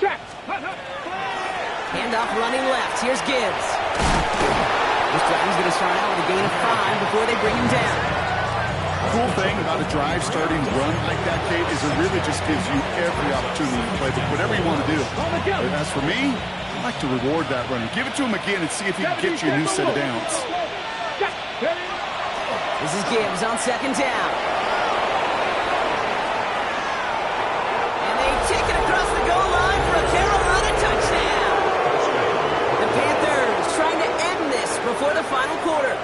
check. Handoff running left. Here's Gibbs. This drive is going to start out with a gain of 5 before they bring him down. The cool thing about a drive starting run like that, Kate, is it really just gives you every opportunity to play whatever you want to do. As for me, I like to reward that runner. Give it to him again and see if he can get you a new set of downs. This is Gibbs on 2nd down. And they take it across the goal line for a Carolina touchdown. The Panthers trying to end this before the final quarter.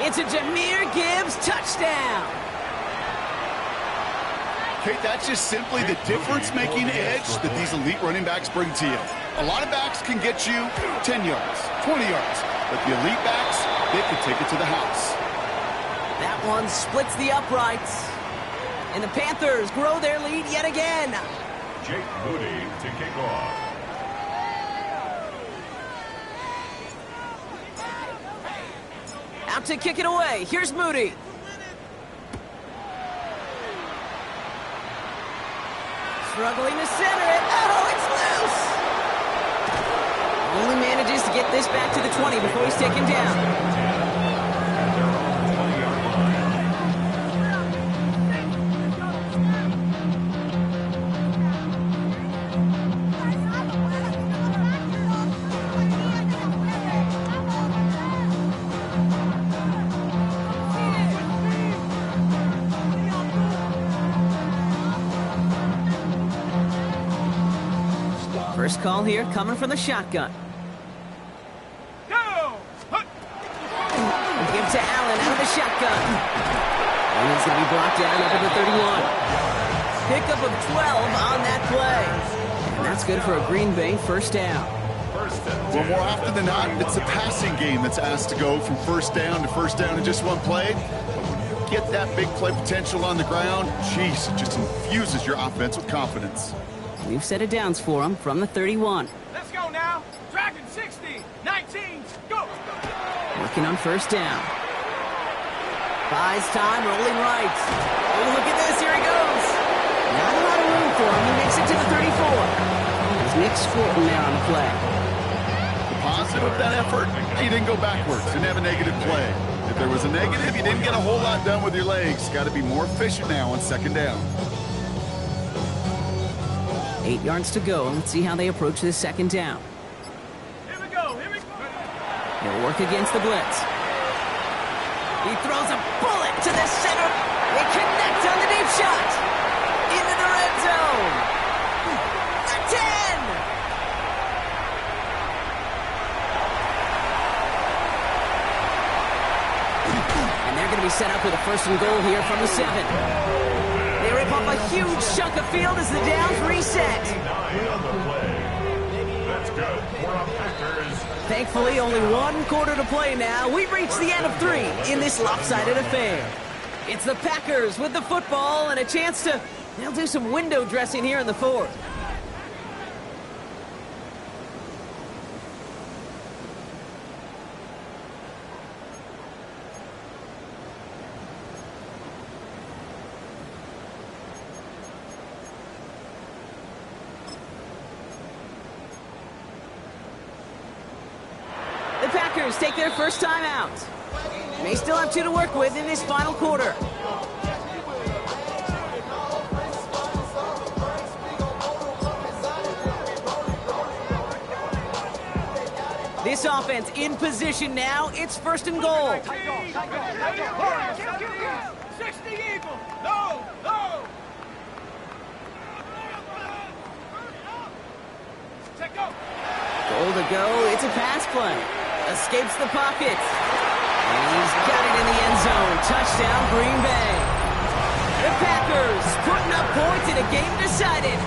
It's a Jahmyr Gibbs touchdown. Kate, that's just simply the difference-making edge that these elite running backs bring to you. A lot of backs can get you 10 yards, 20 yards, but the elite backs, they can take it to the house. That one splits the uprights. And the Panthers grow their lead yet again. Jake Moody to kick off. Out to kick it away. Here's Moody. Struggling to center it. Oh, it's loose. Only manages to get this back to the 20 before he's taken down. First call here coming from the shotgun. Go! Give to Allen out of the shotgun. And he's going to be brought down up at the 31. Pickup of 12 on that play. And that's good for a Green Bay first down. Well, more often than not, it's a passing game that's asked to go from first down in just one play. But when you get that big play potential on the ground, geez, it just infuses your offense with confidence. We've set it downs for him from the 31. Let's go now. Dragon 60, 19, go! Working on first down. Buys time, rolling right. Oh, look at this, here he goes. Not a lot of room for him. He makes it to the 34. There's Nick Scorton there on the play. The positive of that effort, he didn't go backwards, didn't have a negative play. If there was a negative, you didn't get a whole lot done with your legs. Got to be more efficient now on second down. 8 yards to go. Let's see how they approach this second down. Here we go, here we go. He'll work against the blitz. He throws a bullet to the center. They connect on the deep shot. Into the red zone. The 10. And they're going to be set up with a 1st and goal here from the 7. They rip off a huge chunk of field as the downs reset. That's good. Thankfully, only 1 quarter to play now. We've reached the end of 3 in this lopsided affair. It's the Packers with the football and a chance to, they'll do some window dressing here in the 4th. Packers take their first time out. May still have 2 to work with in this final quarter. This offense in position now. It's first and goal. 60 Eagles. No, no. Check go. Goal to go. It's a pass play. Escapes the pocket. And he's got it in the end zone. Touchdown, Green Bay. The Packers putting up points in a game decided.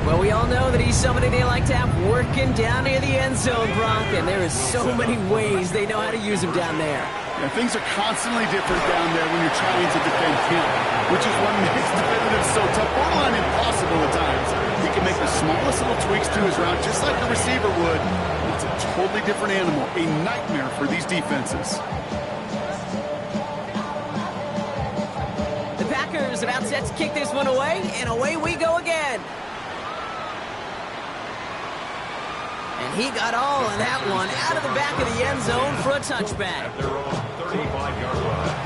Well, we all know that he's somebody they like to have working down near the end zone, Brock, and there is so many ways they know how to use him down there. Yeah, things are constantly different down there when you're trying to defend him, which is what makes defending so tough, borderline impossible at times. He can make the smallest little tweaks to his route, just like a receiver would. It's a totally different animal, a nightmare for these defenses. The Packers about set to kick this one away, and away we go again. And he got all of that one out of the back of the end zone for a touchback. At their own 35-yard line.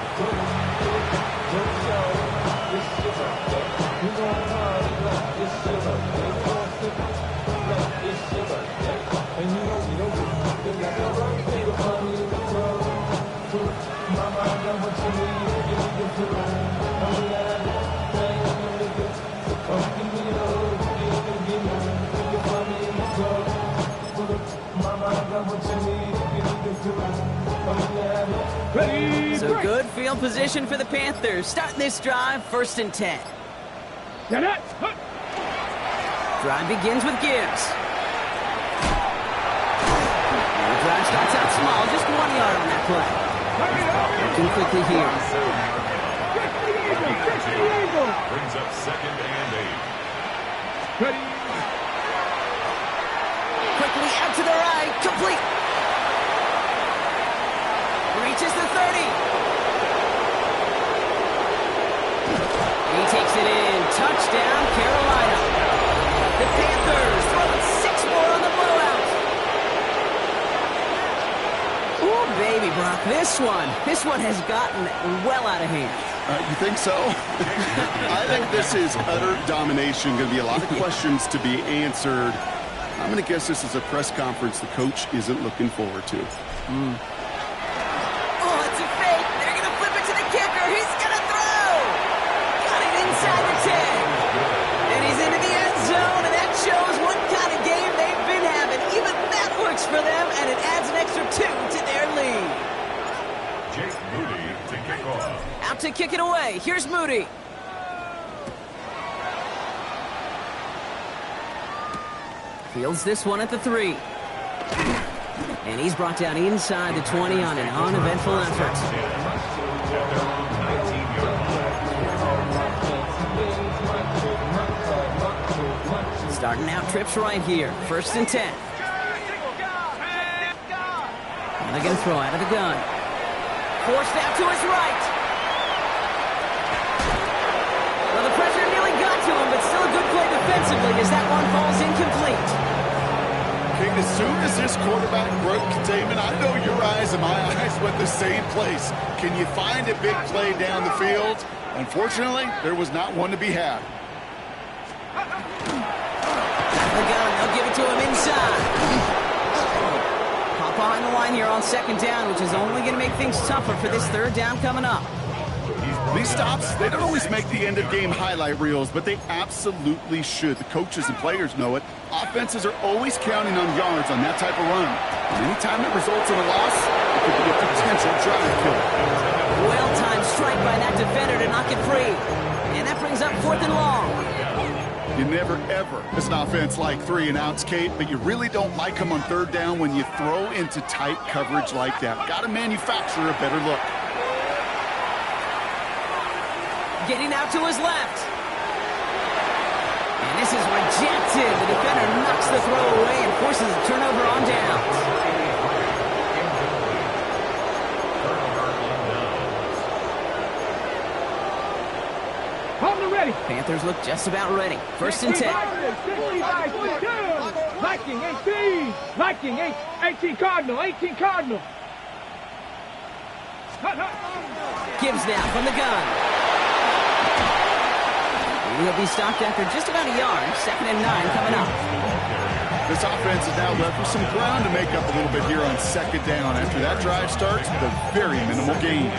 So good field position for the Panthers. Starting this drive, 1st and 10. Drive begins with Gibbs. The drive starts out small, just 1 yard on that play. Looking quickly here. Brings up 2nd and 8. Quickly out to the right, complete. Reaches the 30. He takes it in. Touchdown, Carolina. The Panthers throwing 6 more on the blowout. Ooh, baby, Brock. This one has gotten well out of hand. You think so? I think this is utter domination. Going to be a lot of questions to be answered. I'm going to guess this is a press conference the coach isn't looking forward to. Oh, it's a fake. They're going to flip it to the kicker. He's going to throw. Got it inside the 10. And he's into the end zone, and that shows what kind of game they've been having. Even that works for them, and it adds an extra 2 to their lead. Jake Moody to kick off. Out to kick it away. Here's Moody. Fields this one at the 3. And he's brought down inside the 20 on an uneventful effort. Starting out trips right here. 1st and 10. They're going to throw out of the gun. Forced out to his right. Well, the pressure nearly got to him, but still a good play defensively as that one falls incomplete. King, as soon as this quarterback broke containment, I know your eyes and my eyes went the same place. Can you find a big play down the field? Unfortunately, there was not one to be had. The gun, they'll give it to him inside. Pop behind the line here on 2nd down, which is only going to make things tougher for this 3rd down coming up. These stops, they don't always make the end-of-game highlight reels, but they absolutely should. The coaches and players know it. Offenses are always counting on yards on that type of run. And anytime it results in a loss, it could be a potential drive killer. Well-timed strike by that defender to knock it free. And that brings up 4th and long. You never, ever miss an offense like 3-and-outs, Kate, but you really don't like them on 3rd down when you throw into tight coverage like that. Got to manufacture a better look. Getting out to his left. And this is rejected. The defender knocks the throw away and forces a turnover on downs. Hold it ready. Panthers look just about ready. 1st and 10. Viking 18. Viking 18 Cardinal. 18 Cardinal. Gibbs now from the gun. He'll be stopped after just about a yard. 2nd and 9 coming up. This offense is now left with some ground to make up a little bit here on 2nd down after that drive starts with a very minimal gain.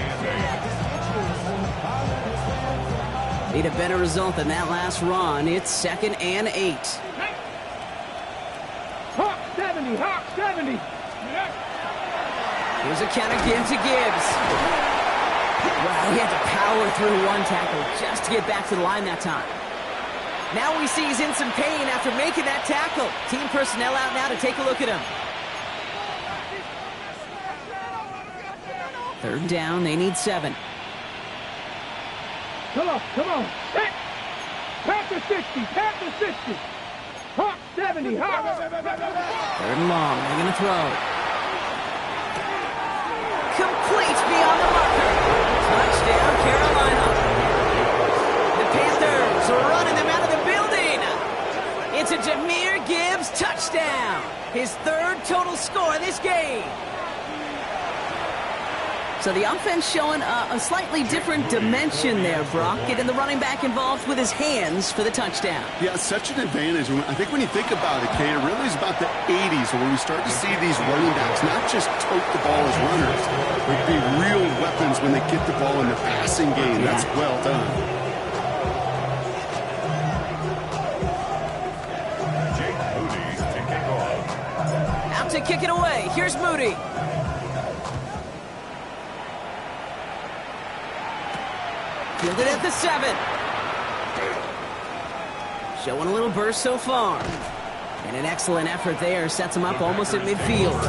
Need a better result than that last run. It's 2nd and 8. Hawk 70. Hawk 70. Here's a counter give to Gibbs. Wow, he had to power through one tackle just to get back to the line that time. Now we see he's in some pain after making that tackle. Team personnel out now to take a look at him. 3rd down, they need 7. Come on. Panther 60. Panther 60. Hawk 70. Hawk. 3rd and long, they're going to throw. Complete beyond the marker. Touchdown, Carolina. The Panthers are running them out of the building. It's a Jahmyr Gibbs touchdown. His 3rd total score this game. So the offense showing a slightly different dimension there, Brock. Getting the running back involved with his hands for the touchdown. Yeah, such an advantage. I think when you think about it, Kate, it really is about the 80s when we start to see these running backs not just tote the ball as runners, but be real weapons when they get the ball in the passing game. Yeah. That's well done. Jake Moody to kick off. Out to kick it away. Here's Moody. Fielded at the 7. Showing a little burst so far. And an excellent effort there. Sets him up almost at midfield.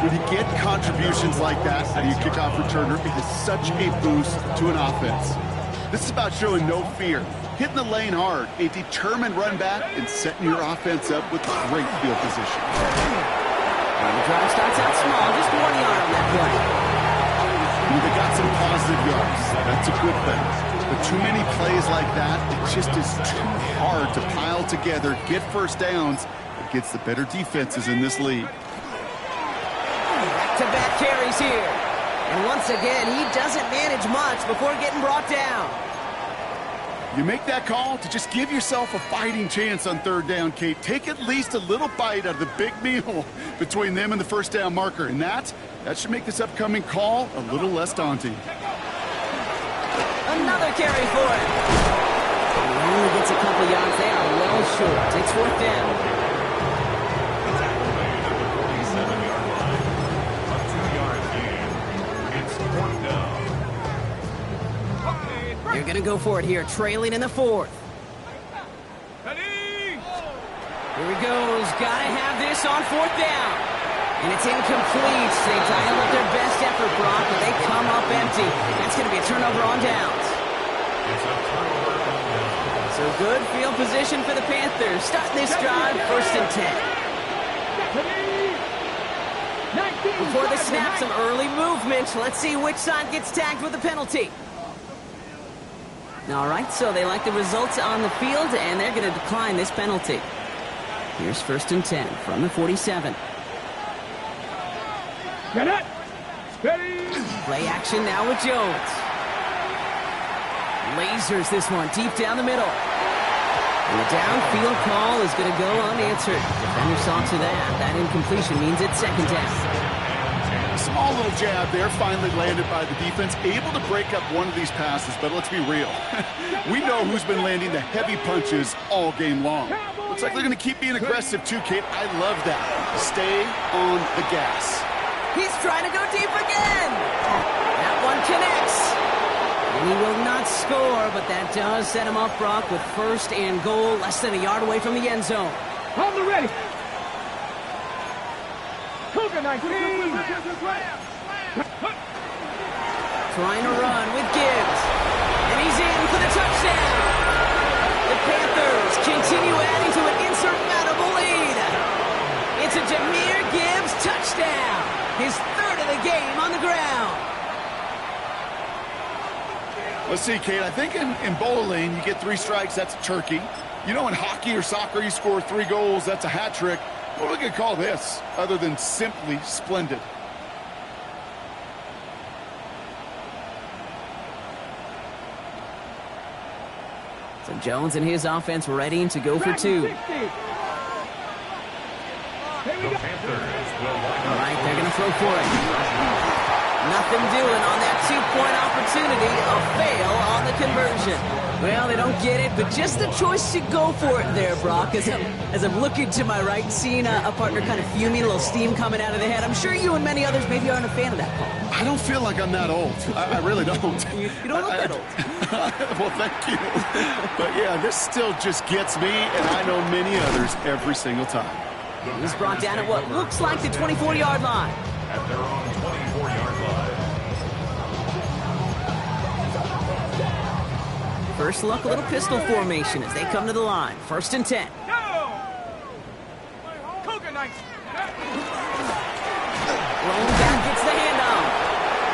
When you get contributions like that out of your kickoff returner, it is such a boost to an offense. This is about showing no fear, hitting the lane hard, a determined run back, and setting your offense up with great field position. And the drive starts out small, just 1 yard on that play. They got some positive yards. That's a good thing. But too many plays like that, it just is too hard to pile together, get 1st downs against the better defenses in this league. Back-to-back carries here. And once again, he doesn't manage much before getting brought down. You make that call to just give yourself a fighting chance on 3rd down, Kate. Take at least a little bite out of the big meal between them and the 1st down marker. And that should make this upcoming call a little less daunting. Another carry for him. He only gets a couple yards. They are well short. It's 4th down. They're going to go for it here, trailing in the 4th. Here he goes. Got to have this on 4th down. And it's incomplete. They dial up their best effort, Brock, but they come up empty. That's going to be a turnover on downs. So good field position for the Panthers. Starting this drive, 1st and 10. Before the snap, some early movement. Let's see which side gets tagged with a penalty. All right, so they like the results on the field, and they're going to decline this penalty. Here's 1st and 10 from the 47. Get it! Steady! Play action now with Jones. Lasers this one deep down the middle. And the downfield call is going to go unanswered. Defender saw to that. That incompletion means it's 2nd down. Small little jab there, finally landed by the defense. Able to break up one of these passes, but let's be real. We know who's been landing the heavy punches all game long. Looks like they're going to keep being aggressive too, Kate. I love that. Stay on the gas. He's trying to go deep again. That one connects. And he will not score, but that does set him up, Brock, with 1st and goal, less than a yard away from the end zone. On the ready. Cougar 19. Trying to run with Gibbs. And he's in for the touchdown. The Panthers continue adding to an insurmountable lead. It's a Jahmyr Gibbs touchdown. His 3rd of the game on the ground. Let's see, Kate. I think in bowling, you get 3 strikes. That's a turkey. You know, in hockey or soccer, you score 3 goals, that's a hat trick. What are we going to call this other than simply splendid? So Jones and his offense readying to go for 2. The Panthers will line All right, they're going to throw for it. Nothing doing on that 2-point opportunity. A fail on the conversion. Well, they don't get it, but just the choice to go for it there, Brock. As I'm looking to my right, seeing a partner kind of fuming, a little steam coming out of the head. I'm sure you and many others maybe aren't a fan of that call. I don't feel like I'm that old. I really don't. You don't look that old. Well, thank you. But yeah, this still just gets me, and I know many others every single time. He's brought down at what looks like the 24-yard line. at their own 24-yard line. First look, a little pistol formation as they come to the line. 1st and 10. Cougar Knights. Rolling back, gets the handoff.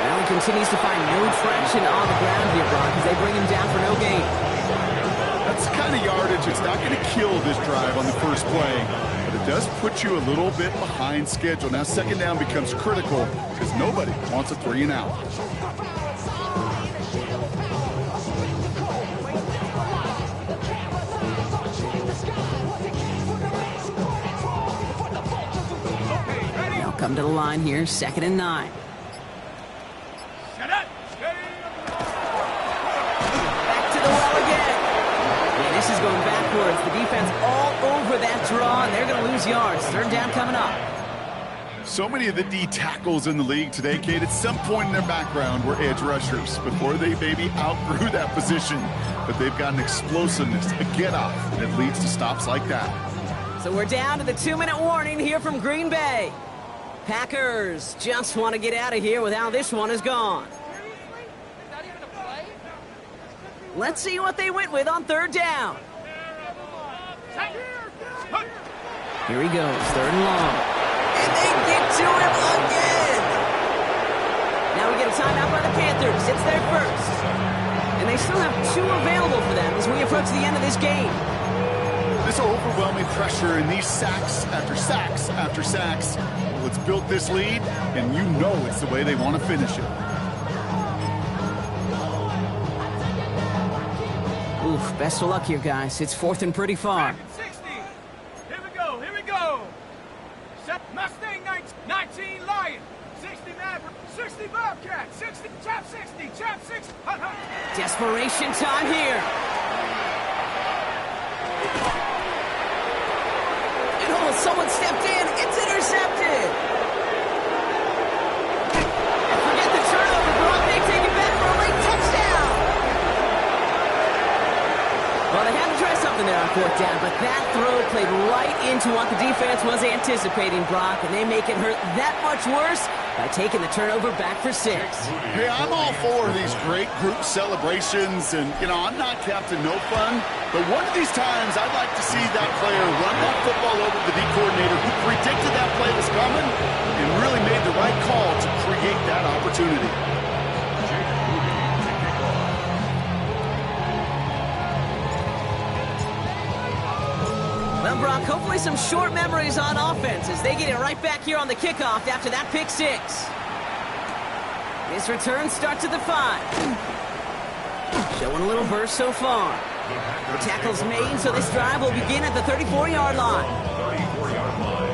Well, he continues to find no traction on the ground here, Brock, as they bring him down for no gain. That's the kind of yardage. It's not going to kill this drive on the first play, but it does put you a little bit behind schedule. Now, 2nd down becomes critical because nobody wants a 3 and out. Now come to the line here, 2nd and 9. Shut up. Back to the well again. Man, this is going backwards. The defense all over that draw, and they're going to lose yards. 3rd down coming up. So many of the D tackles in the league today, Kate, at some point in their background were edge rushers before they maybe outgrew that position. But they've got an explosiveness, a get-off, that leads to stops like that. So we're down to the 2-minute warning here from Green Bay. Packers just want to get out of here with how this one is gone. Let's see what they went with on 3rd down. Here he goes, 3rd and long. And they get to him again. Now we get a timeout by the Panthers. It's their first. And they still have 2 available for them as we approach the end of this game. This overwhelming pressure and these sacks after sacks after sacks, well, it's built this lead, and you know it's the way they want to finish it. Oof, best of luck here, guys. It's 4th and pretty far. 60. Here we go. Here we go. Mustang 19 Lion. 60 Maverick. 60 Bobcat. 60 Chap 60. Chap 60. Desperation time here. And oh, someone stepped in. It's intercepted. And forget the turnover, Brock. They take it back for a late touchdown. Well, they had to try something there on 4th down, but that throw played right into what the defense was anticipating, Brock, and they make it hurt that much worse by taking the turnover back for 6. Hey, I'm all for these great group celebrations, and, you know, I'm not Captain No Fun, but one of these times I'd like to see that player run that football over to the D coordinator who predicted that play was coming and really made the right call to create that opportunity. Well, Brock, hopefully some short memories on offense as they get it right back here on the kickoff after that pick 6. This return starts at the 5. Showing a little burst so far. The tackle's made, so this drive will begin at the 34-yard line. 34-yard line.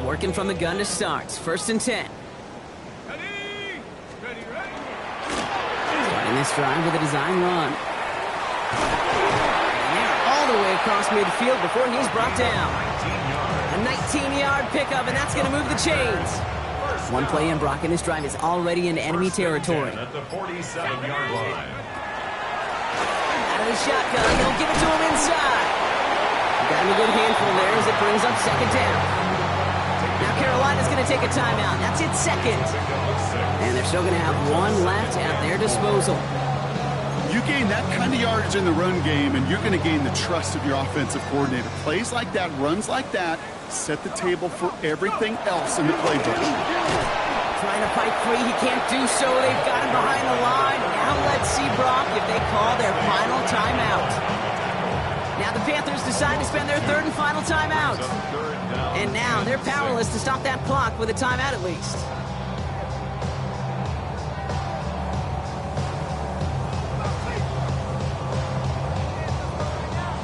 Working from the gun to start. 1st and 10. Ready. Starting this drive with a design run. And they're all the way across midfield before he's brought down. A 19-yard pickup, and that's going to move the chains. One play in, Brock, and this drive is already in enemy territory. At the 47-yard line. Out of the shotgun, he'll give it to him inside. Got him a good handful there as it brings up 2nd down. Now Carolina's going to take a timeout. That's its second. And they're still going to have one left at their disposal. You gain that kind of yardage in the run game, and you're going to gain the trust of your offensive coordinator. Plays like that, runs like that, set the table for everything else in the playbook. Trying to fight free, he can't do so. They've got him behind the line. Now let's see, Brock, if they call their final timeout. Now the Panthers decide to spend their third and final timeout. And now they're powerless to stop that clock with a timeout at least.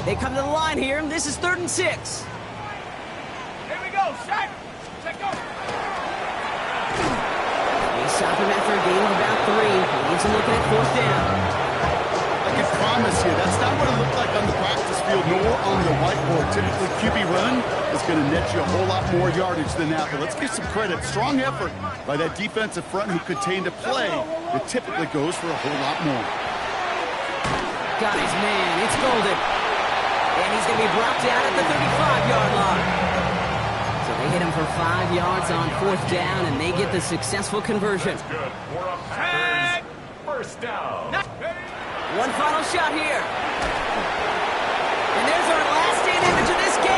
They come to the line here, and this is 3rd and 6. Here we go, set, go. They stop him after a gain of about 3. Leaves him looking at 4th down. I can promise you, that's not what it looked like on the practice field, nor on the whiteboard. Typically, QB run is going to net you a whole lot more yardage than that. But let's give some credit. Strong effort by that defensive front who contained a play that typically goes for a whole lot more. Got his man. It's Golden. And he's going to be brought down at the 35-yard line. So they hit him for 5 yards on 4th down, and they get the successful conversion. That's good. For a Packers first down. One final shot here. And there's our last stand image of this game.